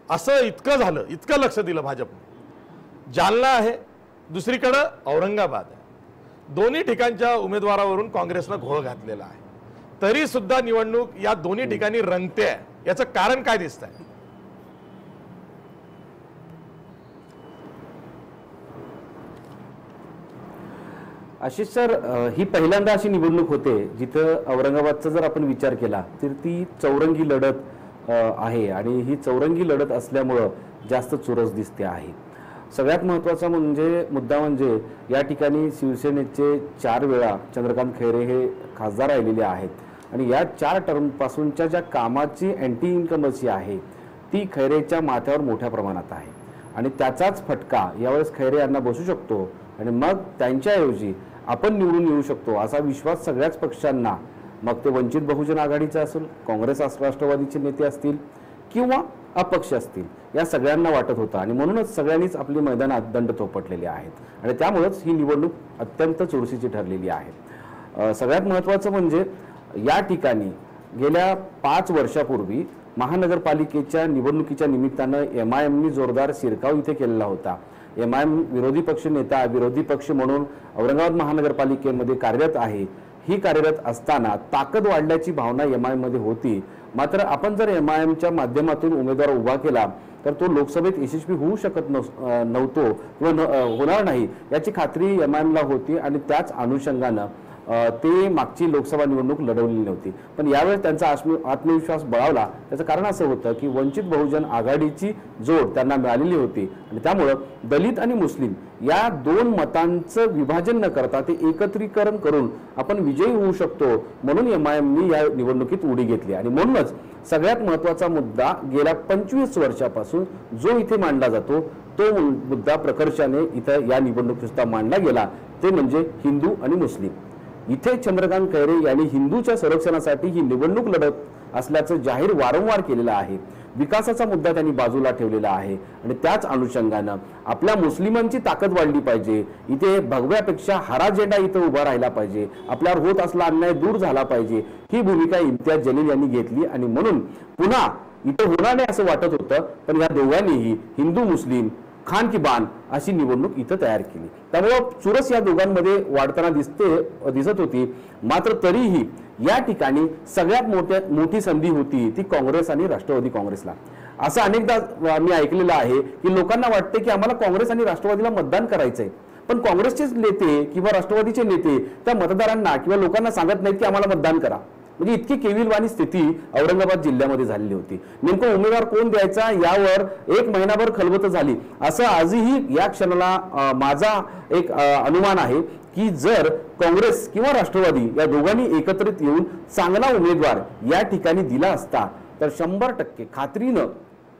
असं इतकं झालं, इतकं लक्ष दिलं भाजपने. जालना आहे, दुसरीकडं औरंगाबाद आहे, दोन्ही ठिकाणच्या उमेदवारावरून काँग्रेसनं घोळ घातलेला आहे. तरी सुद्धा निवडणूक या दोन्ही ठिकाणी रंगते आहे, याचं कारण काय दिसतंय? आशिष सर, ही पहिल्यांदा अशी निवडणूक होते जिथं औरंगाबादचा जर आपण विचार केला तर ती चौरंगी लढत आहे आणि ही चौरंगी लढत असल्यामुळं जास्त चुरस दिसते आहे. सगळ्यात महत्त्वाचा मुद्दा म्हणजे या ठिकाणी शिवसेनेचे 4 वेळा चंद्रकांत खैरे हे खासदार राहिलेले आहेत आणि या 4 टर्मपासूनच्या ज्या कामाची अँटी इन्कमसी आहे ती खैरेच्या माथ्यावर मोठ्या प्रमाणात आहे आणि त्याचाच फटका यावेळेस खैरे यांना बसू शकतो आणि मग त्यांच्याऐवजी आपण निवडून येऊ शकतो असा विश्वास सगळ्याच पक्षांना, मग ते वंचित बहुजन आघाडीचा असेल, काँग्रेस राष्ट्रवादीचे नेते असतील किंवा अपक्ष असतील, या सगळ्यांना वाटत होता आणि म्हणूनच सगळ्यांनीच आपली मैदानात दंड थोपटलेले आहेत आणि त्यामुळेच ही निवडणूक अत्यंत चुरशीची ठरलेली आहे. सगळ्यात महत्त्वाचं म्हणजे या ठिकाणी गेल्या 5 वर्षापूर्वी महानगरपालिकेच्या निवडणुकीच्या निमित्तानं MIMनी जोरदार शिरकाव इथे केलेला होता. MIM विरोधी पक्ष नेता, विरोधी पक्ष म्हणून औरंगाबाद महानगरपालिकेमध्ये कार्यरत आहे. ही कार्यरत असताना ताकद वाढल्याची भावना MIM मध्ये होती. मात्र आपण जर MIMच्या माध्यमातून उमेदवार उभा केला तर तो लोकसभेत यशस्वी होऊ शकत नव्हतो किंवा होणार नाही याची खात्री MIMला होती आणि त्याच अनुषंगानं ते मागची लोकसभा निवडणूक लढवलेली नव्हती. पण यावेळेस त्यांचा आत्मविश्वास बळावला. त्याचं कारण असं होतं की वंचित बहुजन आघाडीची जोड त्यांना मिळालेली होती आणि त्यामुळं दलित आणि मुस्लिम या 2 मतांचं विभाजन न करता ते एकत्रीकरण करून आपण विजयी होऊ शकतो म्हणून MIMनी या निवडणुकीत उडी घेतली. आणि म्हणूनच सगळ्यात महत्त्वाचा मुद्दा गेल्या 25 वर्षापासून जो इथे मांडला जातो तो मुद्दा प्रकर्षाने इथं या निवडणुकीत मांडला गेला, ते म्हणजे हिंदू आणि मुस्लिम. इथे चंद्रकांत खैरे यांनी हिंदूच्या संरक्षणासाठी ही निवडणूक लढत असल्याचं जाहीर वारंवार केलेलं आहे. विकासाचा मुद्दा त्यांनी बाजूला ठेवलेला आहे आणि त्याच अनुषंगानं आपल्या मुस्लिमांची ताकद वाढली पाहिजे, इथे भगव्यापेक्षा हरा झेंडा इथं उभा राहिला पाहिजे, आपल्यावर होत असला अन्याय दूर झाला पाहिजे, ही भूमिका इम्तियाज जलील यांनी घेतली आणि म्हणून पुन्हा इथं होणार नाही असं वाटत होतं, पण या दोघांनीही हिंदू मुस्लिम खान की बान अशी निवडणूक इथं तयार केली। त्यामुळे चुरस या दोघांमध्ये वाढताना दिसत होती। मात्र तरीही या ठिकाणी सगळ्यात मोठी संधी होती ती काँग्रेस आणि राष्ट्रवादी काँग्रेसला। असं अनेकदा मी ऐकलेलं आहे की लोकांना वाटते की आम्हाला काँग्रेस आणि राष्ट्रवादीला मतदान करायचंय, पण काँग्रेसचेच नेते किंवा राष्ट्रवादीचे नेते त्या मतदारांना किंवा लोकांना सांगत नाहीत की आम्हाला मतदान करा। म्हणजे इतकी केविलवाणी स्थिती औरंगाबाद जिल्ह्यामध्ये झालेली होती। नेमकं उमेदवार कोण द्यायचा यावर एक महिनाभर खलबत झाली। असं आजही या क्षणाला माझा एक अनुमान आहे की जर काँग्रेस किंवा राष्ट्रवादी या दोघांनी एकत्रित येऊन चांगला उमेदवार या ठिकाणी दिला असता तर 100% खात्रीनं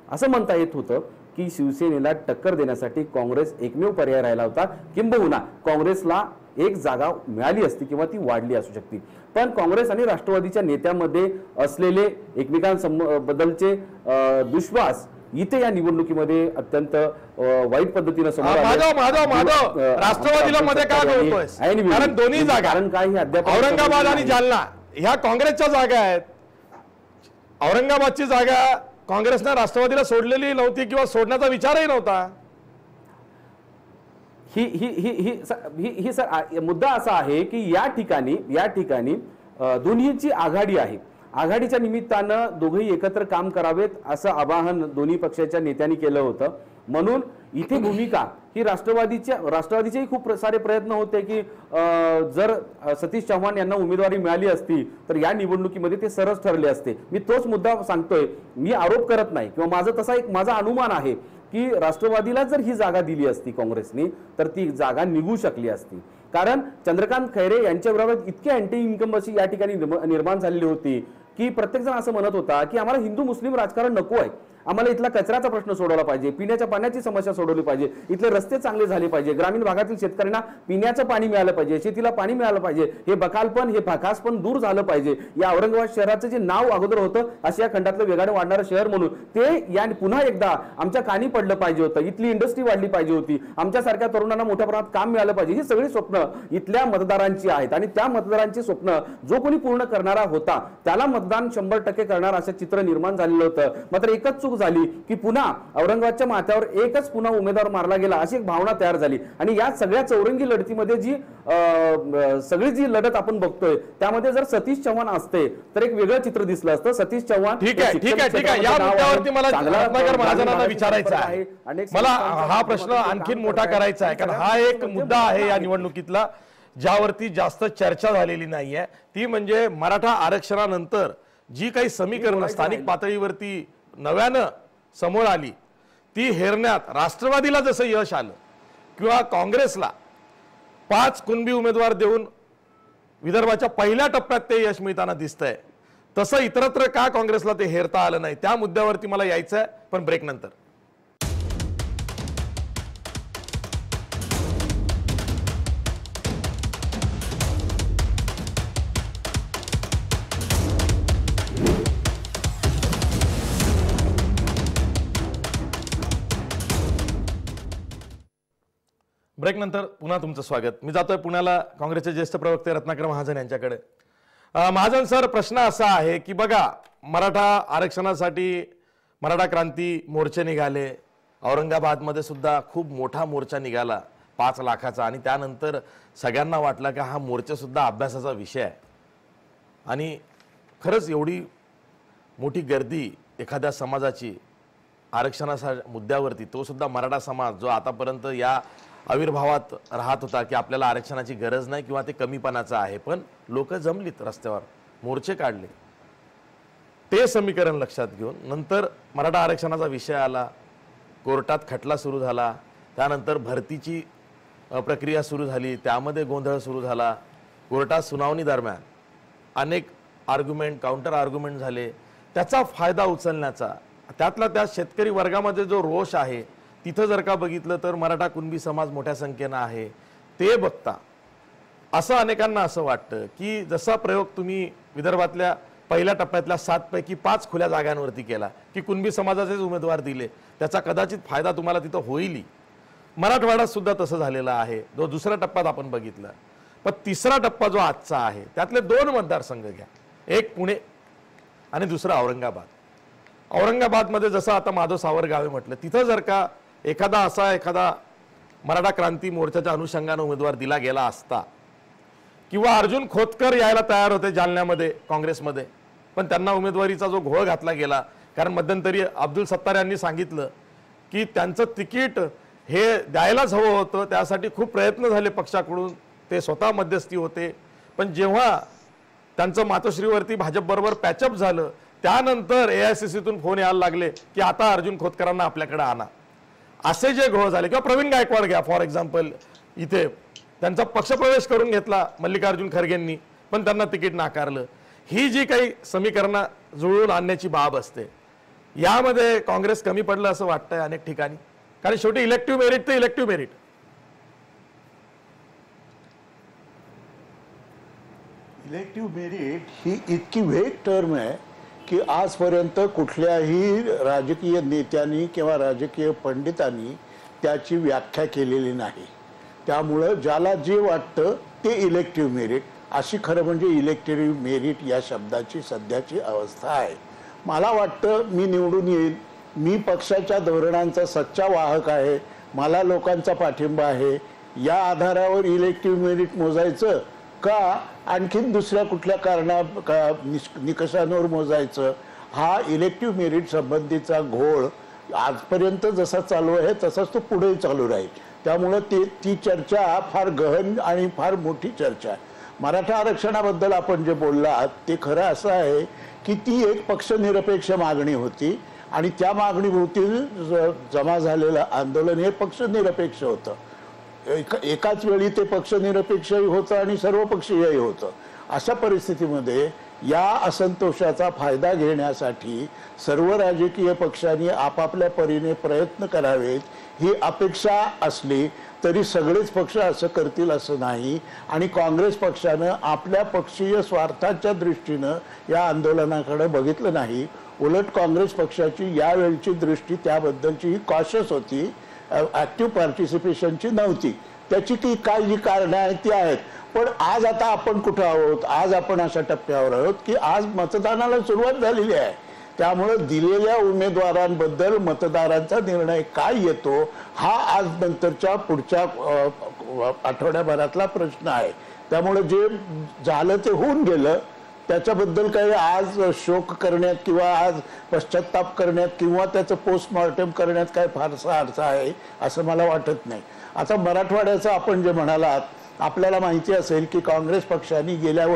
असं म्हणता येत होतं की शिवसेनेला टक्कर देण्यासाठी काँग्रेस एकमेव पर्याय राहिला होता। किंबहुना काँग्रेसला एक जागा मिळाली असती किंवा ती वाढली असू शकते, पण काँग्रेस आणि राष्ट्रवादीच्या नेत्यांमध्ये असलेले एकमेकांबद्दलचे दुश्वास इथे या निवडणुकीमध्ये अत्यंत वाईट पद्धतीने समोर माधव राष्ट्रवादीला मध्ये काय बोलतोय? कारण दोन्ही जागा, कारण काय अद्याप औरंगाबाद आणि जालना ह्या काँग्रेसच्या जागा आहेत। औरंगाबादची जागा काँग्रेसने राष्ट्रवादीला सोडलेली नव्हती किंवा सोडण्याचा विचारही नव्हता। ही सर मुद्दा असा आहे की या ठिकाणी दोन्हीची आघाडी आहे। आघाडीच्या निमित्तानं दोघेही एकत्र काम करावेत असं आवाहन दोन्ही पक्षाच्या नेत्यांनी केलं होतं। म्हणून इथे भूमिका ही राष्ट्रवादीचेही खूप सारे प्रयत्न होते की जर सतीश चव्हाण यांना उमेदवारी मिळाली असती तर या निवडणुकीमध्ये ते सरस ठरले असते। मी तोच मुद्दा सांगतोय, मी आरोप करत नाही किंवा माझा अनुमान आहे की राष्ट्रवादीला जर ही जागा दिली असती काँग्रेसने तर ती जागा निघू शकली असती। कारण चंद्रकांत खैरे यांच्या विरोधात इतकी अँटी इन्कम अशी या ठिकाणी निर्माण झालेली होती की प्रत्येक जण असं म्हणत होता की आम्हाला हिंदू मुस्लिम राजकारण नको आहे, आम्हाला इथला कचऱ्याचा प्रश्न सोडवला पाहिजे, पिण्याच्या पाण्याची समस्या सोडवली पाहिजे, इथले रस्ते चांगले झाले पाहिजे, ग्रामीण भागातील शेतकऱ्यांना पिण्याचं पाणी मिळालं पाहिजे, शेतीला पाणी मिळालं पाहिजे, हे बकालपण हे भाकासपण दूर झालं पाहिजे। या औरंगाबाद शहराचं जे नाव अगोदर होतं आशिया खंडातलं वेगाने वाढणारं शहर म्हणून ते या पुन्हा एकदा आमच्या कानी पडलं पाहिजे होतं, इथली इंडस्ट्री वाढली पाहिजे होती, आमच्यासारख्या तरुणांना मोठ्या प्रमाणात काम मिळालं पाहिजे, ही सगळी स्वप्न इथल्या मतदारांची आहेत आणि त्या मतदारांची स्वप्न जो कोणी पूर्ण करणारा होता त्याला मतदान 100% करणार असं चित्र निर्माण झालेलं होतं। मात्र एकच चूक झाली की पुन्हा औरंगाबादच्या माथ्यावर एकच पुन्हा उमेदवार मारला गेला अशी एक भावना तयार झाली आणि या सगळ्या चौरंगी लढतीमध्ये सगळी जी लढत आपण बघतोय त्यामध्ये जर सतीश चव्हाण असते तर एक वेगळं चित्र दिसलं असतं। सतीश चव्हाण ठीक आहे या मुद्द्यावरती मला रत्नाकर महाजनांना विचारायचं आहे, मला हा प्रश्न आणखीन मोठा करायचा आहे कारण हा एक मुद्दा आहे या निवडणुकीतला ज्यावरती जास्त चर्चा झालेली नाहीये, ती म्हणजे मराठा आरक्षणानंतर जी काही समीकरण स्थानिक पातळीवरती नव्यानं समोर आली ती हेरण्यात राष्ट्रवादीला जसं यश आलं किंवा काँग्रेसला 5 कुणबी उमेदवार देऊन विदर्भाच्या पहिल्या टप्प्यात ते यश मिळताना दिसतंय, तसं इतरत्र का काँग्रेसला ते हेरता आलं नाही त्या मुद्द्यावरती मला यायचं आहे, पण ब्रेक नंतर। ब्रेक नंतर पुन्हा तुमचं स्वागत। मी जातोय पुण्याला काँग्रेसचे ज्येष्ठ प्रवक्ते रत्नाकर महाजन यांच्याकडे। महाजन सर, प्रश्न असा आहे की बघा, मराठा आरक्षणासाठी मराठा क्रांती मोर्चे निघाले, औरंगाबादमध्ये सुद्धा खूप मोठा मोर्चा निघाला 5 लाखाचा आणि त्यानंतर सगळ्यांना वाटलं की हा मोर्चा सुद्धा अभ्यासाचा विषय आहे आणि खरंच एवढी मोठी गर्दी एखाद्या समाजाची आरक्षणाच्या मुद्द्यावरती, तो सुद्धा मराठा समाज जो आतापर्यंत या आविर्भावात राहत होता की आपल्याला आरक्षणाची गरज नाही किंवा ते कमीपणाचं आहे, पण लोक जमलीत, रस्त्यावर मोर्चे काढले, ते समीकरण लक्षात घेऊन नंतर मराठा आरक्षणाचा विषय आला, कोर्टात खटला सुरू झाला, त्यानंतर भरतीची प्रक्रिया सुरू झाली, त्यामध्ये गोंधळ सुरू झाला, कोर्टात सुनावणी दरम्यान अनेक आर्ग्युमेंट काउंटर आर्ग्युमेंट झाले, त्याचा फायदा उचलण्याचा त्यातला त्या शेतकरी वर्गामध्ये जो रोष आहे तिथं जर का बघितलं तर मराठा कुणबी समाज मोठ्या संख्येनं आहे, ते बघता असं अनेकांना असं वाटतं की जसा प्रयोग तुम्ही विदर्भातल्या पहिल्या टप्प्यातल्या 7 पैकी 5 खुल्या जागांवरती केला की कुणबी समाजाचेच उमेदवार दिले, त्याचा कदाचित फायदा तुम्हाला तिथं होईल. मराठवाड्यात सुद्धा तसं झालेलं आहे. दुसऱ्या टप्प्यात आपण बघितलं. पण तिसरा टप्पा जो आजचा आहे त्यातले 2 मतदारसंघ घ्या, एक पुणे आणि दुसरा औरंगाबाद. औरंगाबादमध्ये जसं आता माधव सावरगावे म्हटलं, तिथं जर का एखादा मराठा क्रांती मोर्चाच्या अनुषंगाने उमेदवार दिला गेला असता किंवा अर्जुन खोतकर यायला तयार होते जालन्यामध्ये काँग्रेसमध्ये, पण त्यांना उमेदवारीचा जो घोळ घातला गेला, कारण मध्यंतरी अब्दुल सत्तार यांनी सांगितलं की त्यांचं तिकीट हे द्यायलाच हवं होतं, त्यासाठी खूप प्रयत्न झाले पक्षाकडून, ते स्वतः मध्यस्थी होते. पण जेव्हा त्यांचं मातोश्रीवरती भाजपबरोबर पॅचअप झालं त्यानंतर AICCतून फोन यायला लागले की आता अर्जुन खोतकरांना आपल्याकडे आणा. असे जे घोळ झाले, किंवा प्रवीण गायकवाड घ्या फॉर एक्झाम्पल, इथे त्यांचा पक्षप्रवेश करून घेतला मल्लिकार्जुन खरगेंनी, पण त्यांना तिकीट नाकारलं. ही जी काही समीकरणं जुळवून आणण्याची बाब असते, यामध्ये काँग्रेस कमी पडलं असं वाटतंय अनेक ठिकाणी. कारण शेवटी इलेक्टिव्ह मेरिट तर इलेक्टिव्ह मेरिट. इलेक्टिव्ह मेरिट ही इतकी वेग टर्म आहे की आजपर्यंत कुठल्याही राजकीय नेत्यांनी किंवा राजकीय पंडितांनी त्याची व्याख्या केलेली नाही. त्यामुळं ज्याला जे वाटतं ते इलेक्टिव्ह मेरिट, अशी खरं म्हणजे इलेक्टिव्ह मेरिट या शब्दाची सध्याची अवस्था आहे. मला वाटतं मी निवडून येईल, मी पक्षाच्या धोरणांचा सच्चा वाहक आहे, मला लोकांचा पाठिंबा आहे, या आधारावर इलेक्टिव्ह मेरिट मोजायचं का आणखीन दुसऱ्या कुठल्या निकषांवर मोजायचं, हा इलेक्टिव्ह मेरिट संबंधीचा घोळ आजपर्यंत जसा चालू आहे तसाच तो पुढे चालू राहील. त्यामुळं ती चर्चा फार गहन आणि फार मोठी चर्चा आहे. मराठा आरक्षणाबद्दल आपण जे बोललात ते खरं असं आहे की ती एक पक्षनिरपेक्ष मागणी होती आणि त्या मागणीभोवती जमा झालेलं आंदोलन हे पक्षनिरपेक्ष होतं. एकाच वेळी ते पक्षनिरपेक्षही होतं आणि सर्वपक्षीयही होतं. अशा परिस्थितीमध्ये या असंतोषाचा फायदा घेण्यासाठी सर्व राजकीय पक्षांनी आपापल्या परीने प्रयत्न करावेत ही अपेक्षा असली तरी सगळेच पक्ष असं करतील असं नाही. आणि काँग्रेस पक्षानं आपल्या पक्षीय स्वार्थाच्या दृष्टीनं या आंदोलनाकडे बघितलं नाही. उलट काँग्रेस पक्षाची यावेळची दृष्टी त्याबद्दलची कॉशियस होती, ॲक्टिव्ह पार्टिसिपेशनची नव्हती. त्याची ती काय जी कारणं आहेत ती आहेत. पण आज आता आपण कुठं आहोत, आज आपण अशा टप्प्यावर आहोत की आज मतदानाला सुरुवात झालेली आहे. त्यामुळं दिलेल्या उमेदवारांबद्दल मतदारांचा निर्णय काय येतो हा आज नंतरच्या पुढच्या आठवड्याभरातला प्रश्न आहे. त्यामुळे जे झालं ते होऊन गेलं, त्याच्याबद्दल काही आज शोक करण्यात किंवा आज पश्चाताप करण्यात किंवा त्याचं पोस्टमॉर्टम करण्यात काय फारसा अर्थ आहे असं मला वाटत नाही. आता मराठवाड्याचं आपण जे म्हणालात, आपल्याला माहिती असेल की काँग्रेस पक्षाने गेल्या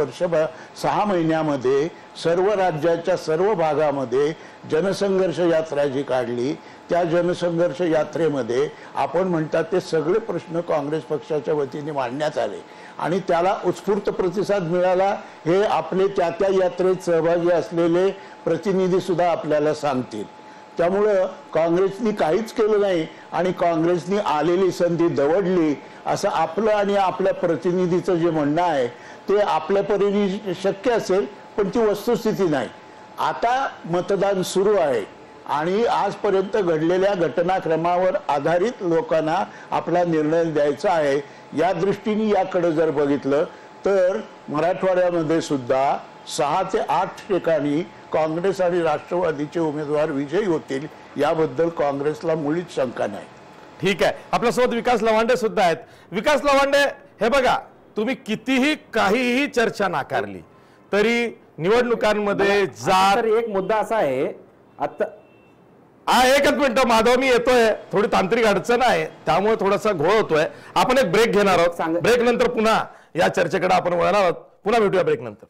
6 महिन्यामध्ये सर्व राज्याच्या सर्व भागामध्ये जनसंघर्ष यात्रा जी काढली, त्या जनसंघर्ष यात्रेमध्ये आपण म्हणतात ते सगळे प्रश्न काँग्रेस पक्षाच्या वतीने मांडण्यात आले आणि त्याला उत्स्फूर्त प्रतिसाद मिळाला. हे आपले त्या यात्रेत सहभागी असलेले प्रतिनिधी सुद्धा आपल्याला सांगतील. त्यामुळं काँग्रेसनी काहीच केलं नाही आणि काँग्रेसनी आलेली संधी दवडली असं आपलं आणि आपल्या प्रतिनिधीचं जे म्हणणं आहे ते आपल्या परीने शक्य असेल, पण ती वस्तुस्थिती नाही. आता मतदान सुरू आहे आणि आजपर्यंत घडलेल्या घटनाक्रमावर आधारित लोकांना आपला निर्णय द्यायचा आहे. या दृष्टीने याकडे जर बघितलं तर मराठवाड्यामध्ये सुद्धा 6 ते 8 ठिकाणी काँग्रेस आणि राष्ट्रवादीचे उमेदवार विजयी होतील, याबद्दल काँग्रेसला मुळीच शंका नाही. ठीक आहे. आपल्यासोबत विकास लवांडे सुद्धा आहेत. विकास लवांडे, हे बघा, तुम्ही कितीही काहीही चर्चा नाकारली तरी निवडणुकांमध्ये तर एक मुद्दा असा आहे, आता एकच मिनिट माधव, मी येतोय, थोडी तांत्रिक अडचण आहे त्यामुळे थोडासा घोळ होतोय. आपण एक ब्रेक घेणार आहोत. ब्रेक नंतर पुन्हा या चर्चेकडे आपण वळणार आहोत. पुन्हा भेटूया ब्रेक नंतर.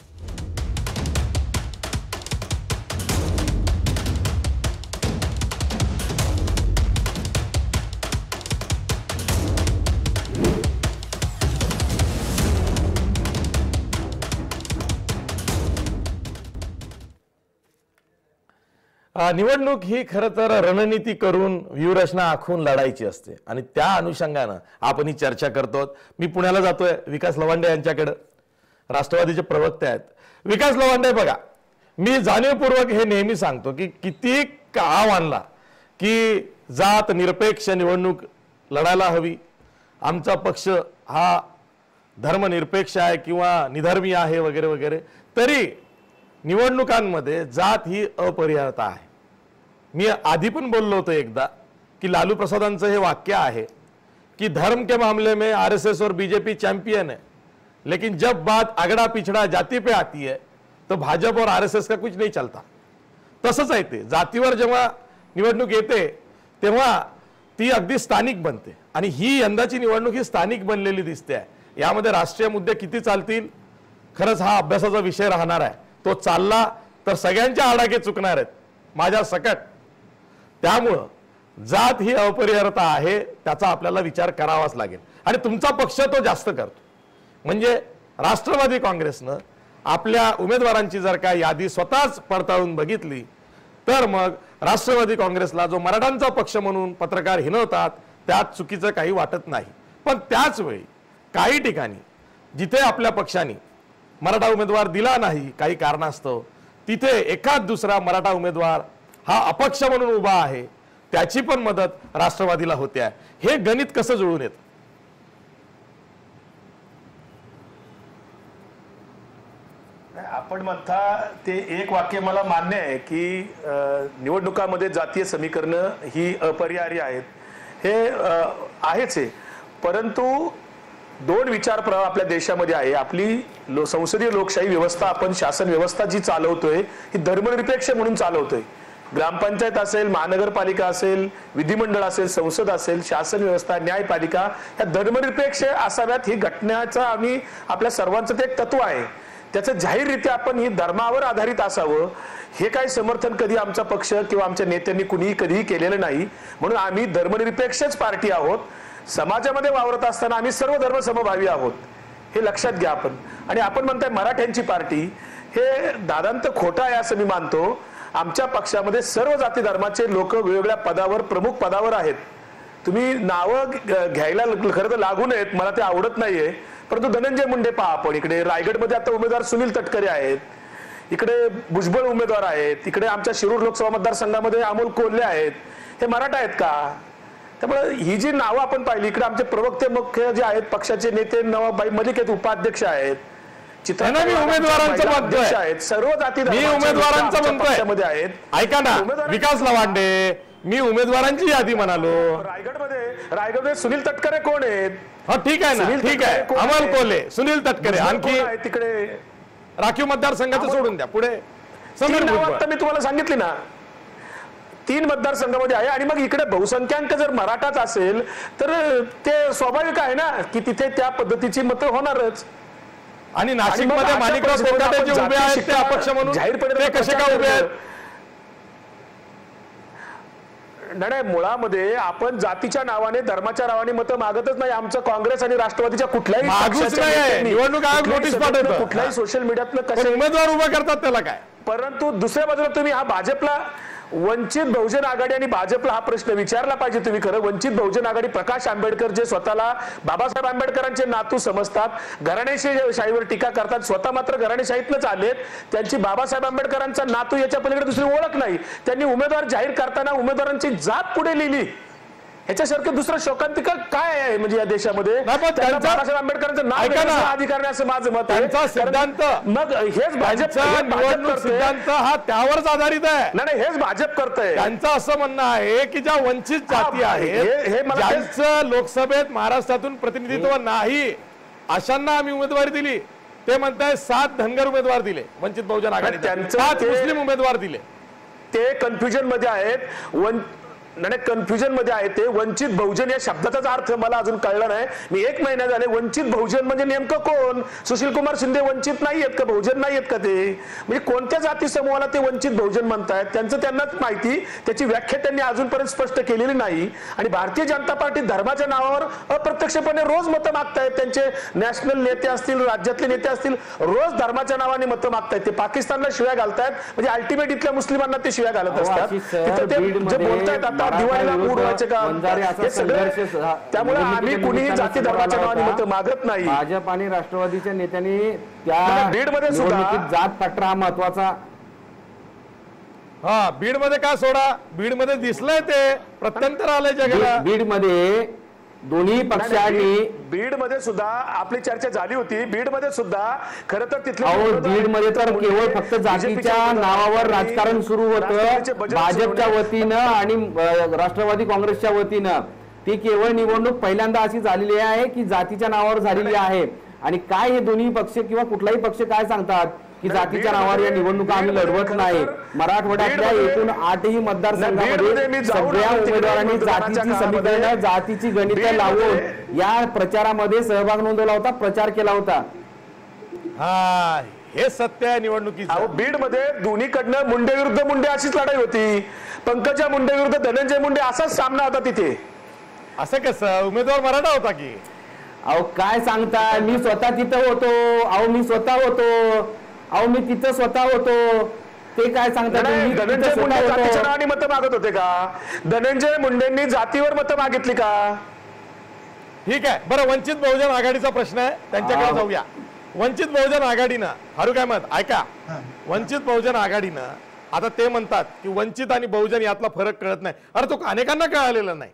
निवडणूक ही खरं तर रणनीती करून व्यूहरचना आखून लढायची असते आणि त्या अनुषंगानं आपण ही चर्चा करतो. मी पुण्याला जातोय विकास लवांडे यांच्याकडे, राष्ट्रवादीचे प्रवक्ते आहेत. विकास लवांडे, बघा, मी जाणीवपूर्वक हे नेहमी सांगतो की किती काळ आणला की जात निरपेक्ष निवडणूक लढायला हवी, आमचा पक्ष हा धर्मनिरपेक्ष आहे किंवा निधर्मी आहे वगैरे वगैरे, तरी निवडणुकांमध्ये जात ही अपरिहार्यता आहे. मी आधी पण बोललो होतो एकदा की लालू प्रसादांचं हे वाक्य आहे कि धर्म के मामले में आरएसएस और बीजेपी चैंपियन है, लेकिन जब बात अगड़ा पिछड़ा जाति पे आती है तो भाजप और आरएसएस का कुछ नहीं चलता. तसंच आहे ते. जातीवर जेव्हा निवडणूक येते तेव्हा ती अगदी स्थानिक बनते आणि ही यंदाची निवडणूक ही स्थानिक बनलेली दिसते आहे. यामध्ये राष्ट्रीय मुद्दे किती चालतील खरंच हा अभ्यासाचा विषय राहणार आहे. तो चालला तर सगळ्यांच्या आडाखे चुकणार आहेत माझ्या सकट. त्यामुळं जात ही अपरिहार्यता आहे, त्याचा आपल्याला विचार करावाच लागेल आणि तुमचा पक्ष तो जास्त करतो. म्हणजे राष्ट्रवादी काँग्रेसनं आपल्या उमेदवारांची जर का यादी स्वतःच पडताळून बघितली तर मग राष्ट्रवादी काँग्रेसला जो मराठांचा पक्ष म्हणून पत्रकार हिणवतात त्यात चुकीचं काही वाटत नाही. पण त्याच वेळी काही ठिकाणी जिथे आपल्या पक्षाने मराठा उमेदवार दिला नाही काही कारणास्तव, तिथे एखाद दुसरा मराठा उमेदवार हा अपक्ष म्हणून उभा आहे, त्याची पण मदत राष्ट्रवादीला होते आहे. हे गणित कसं जुळून येतं? आपण म्हणता ते एक वाक्य मला मान्य आहे की निवडणुकामध्ये जातीय समीकरणं ही अपरिहार्य आहेत, हे आहेच आहे. परंतु दोन विचार आपल्या देशामध्ये आहे. आपली संसदीय लोकशाही व्यवस्था, आपण शासन व्यवस्था जी चालवतोय ही धर्मनिरपेक्ष म्हणून चालवतोय. ग्रामपंचायत असेल, महानगरपालिका असेल, विधिमंडळ असेल, संसद असेल, शासन व्यवस्था, न्यायपालिका ह्या धर्मनिरपेक्ष असाव्यात ही घटनेचा आम्ही आपल्या सर्वांचं ते एक तत्व आहे. त्याचं जाहीररित्या आपण ही धर्मावर आधारित असावं हे काही समर्थन कधी आमचा पक्ष किंवा आमच्या नेत्यांनी कुणीही कधीही केलेलं नाही. म्हणून आम्ही धर्मनिरपेक्षच पार्टी आहोत. समाजामध्ये वावरत असताना आम्ही सर्व धर्म समभावी आहोत हे लक्षात घ्या आपण. आणि आपण म्हणताय मराठ्यांची पार्टी, हे दादांत खोटं आहे असं मी मानतो. आमच्या पक्षामध्ये सर्व जाती धर्माचे लोक वेगवेगळ्या पदावर, प्रमुख पदावर आहेत. तुम्ही नावं घ्यायला खरं तर लागू नयेत, मला ते आवडत नाहीये. परंतु धनंजय मुंडे पहा, आपण इकडे रायगडमध्ये आता उमेदवार सुनील तटकरे आहेत, इकडे भुजबळ उमेदवार आहेत, इकडे आमच्या शिरूर लोकसभा मतदारसंघामध्ये अमोल कोल्हे आहेत. हे मराठा आहेत का? त्यामुळे ही जी नावं आपण पाहिली, इकडे आमचे प्रवक्ते मुख्य जे आहेत पक्षाचे नेते नवाबाई मलिक आहेत, उपाध्यक्ष आहेत, उमेदवारांचं आहेत, सर्व जाती मी उमेदवारांचं म्हणतोय आहेत. ऐका ना विकास लवांडे, मी उमेदवारांची यादी म्हणालो. रायगडमध्ये सुनील तटकरे कोण आहेत? हा ठीक आहे ना, ठीक आहे. अमोल कोल्हे, सुनील तटकरे, आणखी तिकडे राखीव मतदारसंघाचं सोडून द्या, पुढे समीर भुजबळ. मी तुम्हाला सांगितले ना 3 मतदारसंघामध्ये आहे. आणि मग इकडे बहुसंख्याक जर मराठाच असेल तर ते स्वाभाविक आहे ना की तिथे त्या पद्धतीची मतं होणारच. आणि नाशिकमध्ये माणिकराव कोकाटे जे उभे आहेत ते अपक्ष म्हणून जाहीरपणे कसे काय उभे आहेत? नाही, मुळामध्ये आपण जातीच्या नावाने, धर्माच्या नावाने मतं मागतच नाही. आमचं काँग्रेस आणि राष्ट्रवादीच्या कुठल्याही निवडणूक आयोग नोटीस पाठवतो, कुठल्याही सोशल मीडियातनं कसे उमेदवार उभे करतात त्याला काय. परंतु दुसऱ्या बाजूला तुम्ही हा भाजपला, वंचित बहुजन आघाडी आणि भाजपला हा प्रश्न विचारला पाहिजे तुम्ही. खरं वंचित बहुजन आघाडी, प्रकाश आंबेडकर जे स्वतःला बाबासाहेब आंबेडकरांचे नातू समजतात, घराणेशाहीवर टीका करतात, स्वतः मात्र घराणेशाहीतनंच आलेत, त्यांची बाबासाहेब आंबेडकरांचा नातू याच्या पलीकडे दुसरी ओळख नाही. त्यांनी उमेदवार जाहीर करताना उमेदवारांची जात पुढे लिहिली. ह्याच्यासारखं दुसरं शोकांतिका काय आहे म्हणजे या देशामध्ये? बाबासाहेब आंबेडकरांचं नाव अधिकार असं माझं मत आहे. सिद्धांत मग हेच भाजप सिद्धांत हा त्यावरच आधारित आहे. नाही, हेच भाजप करतंय. त्यांचं असं म्हणणं आहे की ज्या वंचित जाती आहेत, ज्यांचं लोकसभेत महाराष्ट्रातून प्रतिनिधित्व नाही, अशांना आम्ही उमेदवारी दिली. ते म्हणताय 7 धनगर उमेदवार दिले वंचित बहुजन आघाडी, 7 मुस्लिम उमेदवार दिले. ते कन्फ्युजन मध्ये आहेत. कन्फ्युजन मध्ये आहे ते. वंचित बहुजन या शब्दाचाच अर्थ मला अजून कळला नाही. मी 1 महिना झाले वंचित बहुजन म्हणजे नेमकं कोण? सुशील कुमार शिंदे वंचित नाही आहेत का? बहुजन नाही आहेत का? ते म्हणजे कोणत्या जाती समूहाला ते वंचित बहुजन म्हणतायत त्यांचं त्यांनाच माहिती. त्याची व्याख्या त्यांनी अजूनपर्यंत स्पष्ट केलेली नाही. आणि भारतीय जनता पार्टी धर्माच्या नावावर अप्रत्यक्षपणे रोज मतं मागतायत. त्यांचे नॅशनल नेते असतील, राज्यातले नेते असतील, रोज धर्माच्या नावाने मतं मागतायत. ते पाकिस्तानला शिव्या घालतायत, म्हणजे अल्टिमेट इथल्या मुस्लिमांना ते शिव्या घालत असतात. जे बोलतायत आता दिवाळीला उडवायचे का, हे सगळं. त्यामुळे आम्ही कुणीही जाती धर्माच्या नावाने मतं मागत नाही. भाजप आणि राष्ट्रवादीच्या नेत्यांनी त्या बीडमध्ये सुद्धा जात पट्टा हा महत्वाचा हा बीड मध्ये का सोडा, बीड मध्ये दिसलंय ते प्रत्यंतर आलंय जगाला. बीड मध्ये दोन्ही पक्षांनी बीड मध्ये सुद्धा आपली चर्चा झाली होती. बीड मध्ये सुद्धा खरं तर तिथले बीड मध्ये तर केवळ फक्त जातीच्या नावावर राजकारण सुरू होतं भाजपच्या वतीनं आणि राष्ट्रवादी काँग्रेसच्या वतीनं. ती केवळ निवडणूक पहिल्यांदा अशी झालेली आहे की जातीच्या नावावर झालेली आहे. आणि काय हे दोन्ही पक्ष किंवा कुठलाही पक्ष काय सांगतात की जातीच्या नावावर या निवडणुका आम्ही लढवत नाही. मराठवाड्यातल्या एकूण 8ही मतदारसंघामध्ये सगळ्या उमेदवारांनी जातीची समीकरणं जातीची गणितं लावून या प्रचारामध्ये सहभाग नोंदवला होता, प्रचार केला होता. हा हे सत्य आहे निवडणुकीचं. बीड मध्ये दोन्हीकडनं मुंडे विरुद्ध मुंडे अशीच लढाई होती. पंकजा मुंडे विरुद्ध धनंजय मुंडे असाच सामना होता तिथे. असं कसं, उमेदवार मराठा होता की. अहो काय सांगता, मी स्वतः तिथं होतो. अहो मी स्वतः होतो. अहो मी तिथं स्वतः होतो. ते काय सांगता तुम्ही? धनंजय मुंडे जातीच्या नावाने मतं मागत होते का? धनंजय मुंडेंनी जातीवर मतं मागितली का? ठीक आहे बरं, वंचित बहुजन आघाडीचा प्रश्न आहे, त्यांच्याकडे जाऊया. वंचित बहुजन आघाडीनं फारुख अहमद ऐका, वंचित बहुजन आघाडीनं आता ते म्हणतात की वंचित आणि बहुजन यातला फरक कळत नाही. अरे तो अनेकांना कळालेला नाही.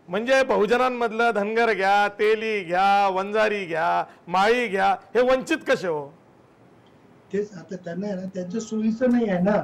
म्हणजे बहुजनांमधलं धनगर घ्या, तेली घ्या, वंजारी घ्या, माळी घ्या, हे वंचित कसे हो? तेच आता त्यांना आहे ना, त्यांच्या सोयीचं नाही आहे ना.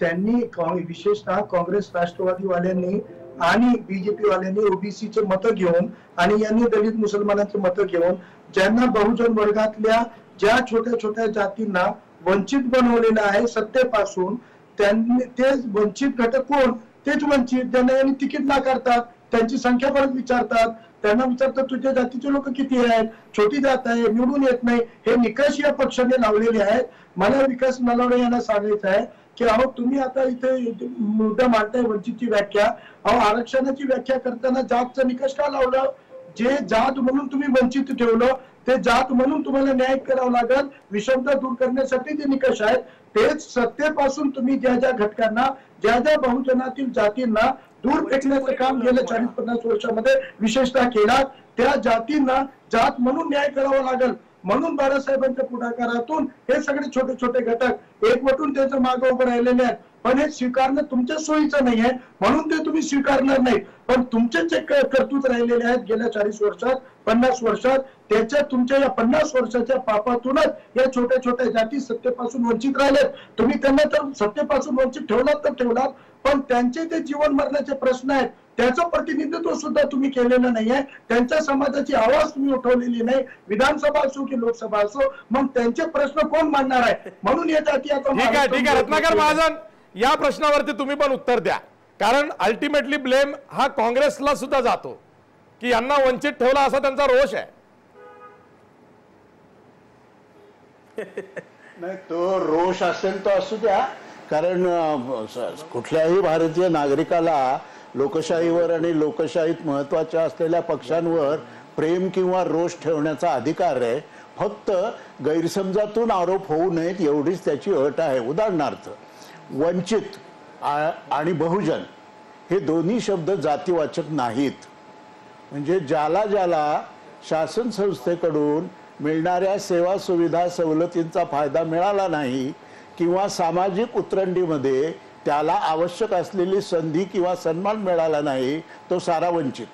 त्यांनी विशेषतः काँग्रेस राष्ट्रवादी वाल्यांनी आणि बीजेपी वाल्यांनी ओबीसीचे मतं घेऊन आणि यांनी दलित मुसलमानांचे मतं घेऊन ज्यांना बहुजन वर्गातल्या ज्या छोट्या छोट्या जातींना वंचित बनवलेलं आहे सत्तेपासून, त्यांनी ते वंचित घटक कोण? तेच वंचित. ज्यांना यांनी तिकीट नाकारतात, त्यांची संख्या परत विचारतात, त्यांना विचारतात तुझ्या जातीचे लोक किती आहेत, छोटी जात आहे, निवडून येत नाही. हे निकष या पक्षाने लावलेले आहेत. मला विकास नलावडे यांना सांगायचं आहे की अहो तुम्ही आता इथे मुद्दा मांडताय वंचितची व्याख्या. अहो आरक्षणाची व्याख्या करताना जातचा निकष का लावलं? जे जात म्हणून तुम्ही वंचित ठेवलं ते जात म्हणून तुम्हाला न्याय करावा लागेल. विषमता दूर करण्यासाठी ते निकष आहेत. तेच सत्तेपासून तुम्ही ज्या ज्या घटकांना, ज्या ज्या बहुजनातील जातींना दूर फेकण्याचं काम गेल्या 40-50 वर्षामध्ये विशेषतः केला, त्या जातींना जात म्हणून न्याय करावा लागेल. म्हणून बाळासाहेबांच्या पुढाकारातून हे सगळे छोटे छोटे घटक एकवटून त्याचं मागे उभं राहिलेले आहेत. पण हे स्वीकारणं तुमच्या सोयीचं नाही आहे, म्हणून ते तुम्ही स्वीकारणार नाही. पण तुमचे जे कर्तृत्व राहिलेले आहेत गेल्या 40 वर्षात 50 वर्षात, त्याच्या तुमच्या या 50 वर्षाच्या पापातूनच या छोट्या छोट्या जाती सत्तेपासून वंचित राहिलेत. तुम्ही त्यांना तर सत्तेपासून वंचित ठेवलात तर ठेवलात, पण त्यांचे ते जीवन मरणाचे प्रश्न आहेत त्याचं प्रतिनिधित्व सुद्धा तुम्ही केलेलं नाहीये. त्यांच्या समाजाची आवाज तुम्ही उठवलेली नाही, विधानसभा असो की लोकसभा असो. मग त्यांचे प्रश्न कोण मांडणार आहे? म्हणून या जाती आता ठीक आहे रत्नाकर महाजन, या प्रश्नावरती तुम्ही पण उत्तर द्या. कारण अल्टिमेटली ब्लेम हा काँग्रेसला सुद्धा जातो की यांना वंचित ठेवला असा त्यांचा रोष आहे. नाही, तो रोष असेल तो असू द्या. कारण कुठल्याही भारतीय नागरिकाला लोकशाहीवर आणि लोकशाहीत महत्वाच्या असलेल्या पक्षांवर प्रेम किंवा रोष ठेवण्याचा अधिकार आहे. फक्त गैरसमजातून आरोप होऊ नयेत एवढीच त्याची अट आहे. उदाहरणार्थ वंचित आणि बहुजन हे दोन्ही शब्द जातीवाचक नाहीत. म्हणजे ज्याला ज्याला शासन संस्थेकडून मिळणाऱ्या सेवा सुविधा सवलतींचा फायदा मिळाला नाही किंवा सामाजिक उतरंडीमध्ये त्याला आवश्यक असलेली संधी किंवा सन्मान मिळाला नाही, तो सारा वंचित.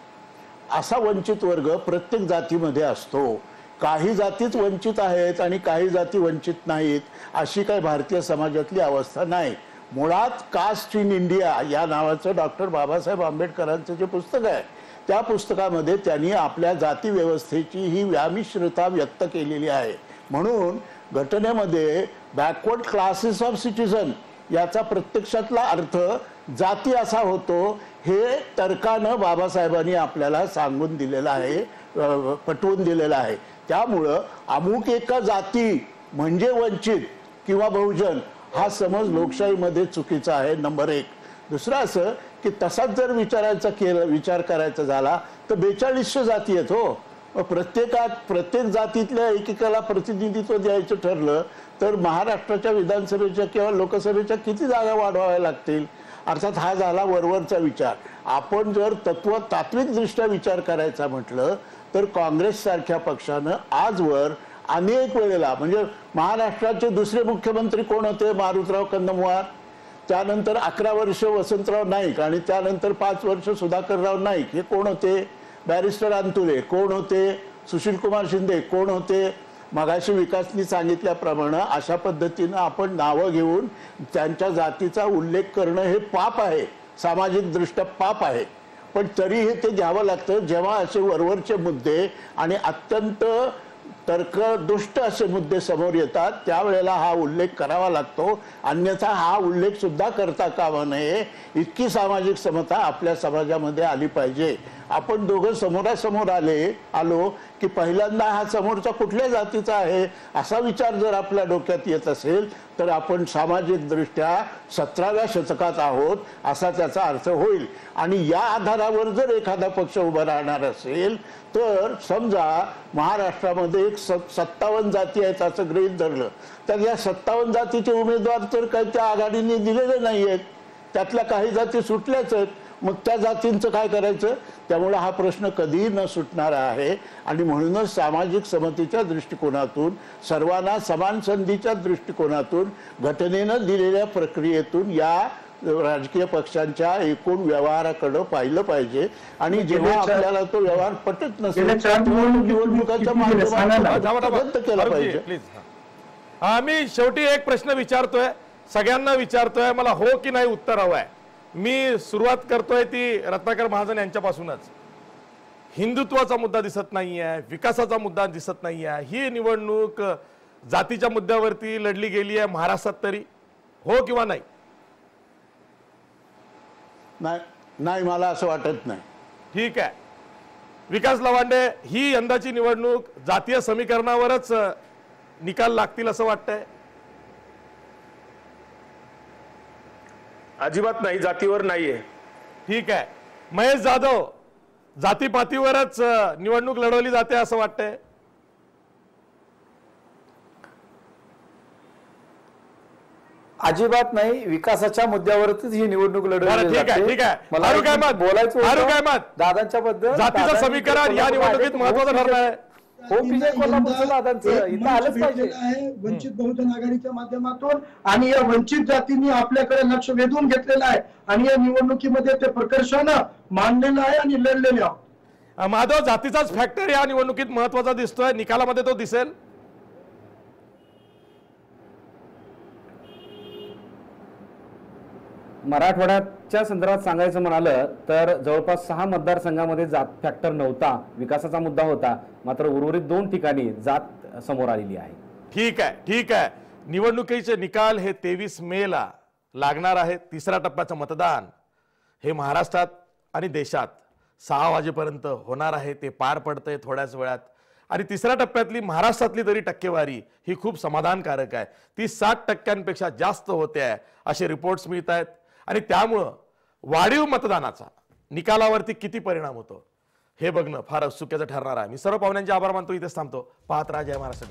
असा वंचित वर्ग प्रत्येक जातीमध्ये असतो. काही जातीच वंचित आहेत आणि काही जाती वंचित नाहीत अशी काही भारतीय समाजातली अवस्था नाही. मुळात कास्ट इन इंडिया या नावाचं डॉक्टर बाबासाहेब आंबेडकरांचं जे पुस्तक आहे त्या पुस्तकामध्ये त्यांनी आपल्या जाती व्यवस्थेची ही व्यामिश्रता व्यक्त केलेली आहे. म्हणून घटनेमध्ये बॅकवर्ड क्लासेस ऑफ सिटीजन याचा प्रत्यक्षातला अर्थ जाती असा होतो हे तर्कानं बाबासाहेबांनी आपल्याला सांगून दिलेलं आहे, पटवून दिलेलं आहे. त्यामुळं अमुक एका जाती म्हणजे वंचित किंवा बहुजन हा समज लोकशाहीमध्ये चुकीचा आहे. नंबर 1. दुसरं असं की तसाच जर विचार करायचा झाला तर 4200 जाती आहेत हो. प्रत्येक जातीतल्या एकेकाला प्रतिनिधित्व द्यायचं ठरलं तर महाराष्ट्राच्या विधानसभेच्या किंवा लोकसभेच्या किती जागा वाढवाव्या लागतील. अर्थात हा झाला वरवरचा विचार. आपण जर तात्विकदृष्ट्या विचार करायचा म्हटलं तर काँग्रेस सारख्या पक्षानं आजवर अनेक वेळेला, म्हणजे महाराष्ट्राचे दुसरे मुख्यमंत्री कोण होते? मारुतराव कंदमुवार. त्यानंतर 11 वर्ष वसंतराव नाईक आणि त्यानंतर 5 वर्ष सुधाकरराव नाईक. हे कोण होते? बॅरिस्टर अंतुले. कोण होते? सुशीलकुमार शिंदे. कोण होते? मगाशी विकासनी सांगितल्याप्रमाणे अशा पद्धतीनं आपण नावं घेऊन त्यांच्या जातीचा उल्लेख करणं हे पाप आहे, सामाजिक दृष्ट्या पाप आहे. पण तरीही ते घ्यावं लागतं जेव्हा असे वरवरचे मुद्दे आणि अत्यंत तर्कदुष्ट असे मुद्दे समोर येतात, त्यावेळेला हा उल्लेख करावा लागतो. अन्यथा हा उल्लेख सुद्धा करता कामा नये. इतकी सामाजिक समता आपल्या समाजामध्ये आली पाहिजे. आपण दोघं समोरासमोर आलो की पहिल्यांदा हा समोरचा कुठल्या जातीचा आहे असा विचार जर आपल्या डोक्यात येत असेल तर आपण सामाजिक दृष्ट्या 17व्या शतकात आहोत असा त्याचा अर्थ होईल. आणि या आधारावर जर एखादा पक्ष उभा राहणार असेल तर समजा महाराष्ट्रामध्ये एक 57 जाती आहेत असं गृहीत धरलं तर या 57 जातीचे उमेदवार तर काही त्या आघाडीने दिलेले नाही आहेत, त्यातल्या काही जाती सुटल्याच आहेत. मग त्या जातींचं काय करायचं? त्यामुळे हा प्रश्न कधीही न सुटणारा आहे. आणि म्हणूनच सामाजिक समतेच्या दृष्टिकोनातून, सर्वांना समान संधीच्या दृष्टिकोनातून, घटनेनं दिलेल्या प्रक्रियेतून या राजकीय पक्षांच्या एकूण व्यवहाराकडे पाहिलं पाहिजे. आणि जेव्हा आपल्याला तो व्यवहार पटत नसेल निवडणुकाच्या माध्यमातून रद्द केला पाहिजे. मी शेवटी एक प्रश्न विचारतोय, सगळ्यांना विचारतोय, मला हो की नाही उत्तर हवंय. मी सुरुवात करतोय ती रत्नाकर महाजन यांच्यापासूनच. हिंदुत्वाचा मुद्दा दिसत नाहीये, विकासाचा मुद्दा दिसत नाहीये. ही निवडणूक जातीच्या मुद्द्यावरती लढली गेली आहे महाराष्ट्रात, तरी हो किंवा नाही? नाही, मला असं वाटत नाही. ठीक आहे. विकास लवांडे, ही यंदाची निवडणूक जातीय समीकरणावरच निकाल लागतील असं वाटतंय? अजिबात नाही, जातीवर नाहीये. ठीक आहे. महेश जाधव, जातीपातीवरच निवडणूक लढवली जाते असं वाटतंय? अजिबात नाही, विकासाच्या मुद्द्यावरच ही निवडणूक लढवली ठीक आहे, ठीक आहे. फारुख अहमद, फारुख अहमद, दादांच्या बद्दल जातीचं समीकरण या निवडणुकीत महत्त्वाचं ठरणार आहे. वंचित बहुजन आघाडीच्या माध्यमातून आणि या वंचित जातींनी आपल्याकडे लक्ष वेधून घेतलेलं आहे आणि या निवडणुकीमध्ये ते प्रकर्षानं मांडलेलं आहे आणि लढलेले आहे. माधव, जातीचाच फॅक्टर या निवडणुकीत महत्त्वाचा दिसतोय, निकालामध्ये तो दिसेल? मराठवाड्याच्या संदर्भात सांगायचं म्हणालं तर जवळपास 6 मतदारसंघामध्ये जात फॅक्टर नव्हता, विकासाचा मुद्दा होता. मात्र उर्वरित 2 ठिकाणी जात समोर आलेली आहे. ठीक आहे, ठीक आहे. निवडणुकीचे निकाल हे 23 मेला लागणार आहे. तिसऱ्या टप्प्याचं मतदान हे महाराष्ट्रात आणि देशात 6 वाजेपर्यंत होणार आहे. ते पार पडतंय थोड्याच वेळात. आणि तिसऱ्या टप्प्यातली महाराष्ट्रातली तरी टक्केवारी ही खूप समाधानकारक आहे. ती 60% जास्त होते आहे असे रिपोर्ट्स मिळत आहेत. आणि त्यामुळं वाढीव मतदानाचा निकालावरती किती परिणाम होतो हे बघणं फार उत्सुकतेचं ठरणार आहे. मी सर्व पाहुण्यांचे आभार मानतो, इथेच थांबतो. पाहत राहा जय महाराष्ट्र.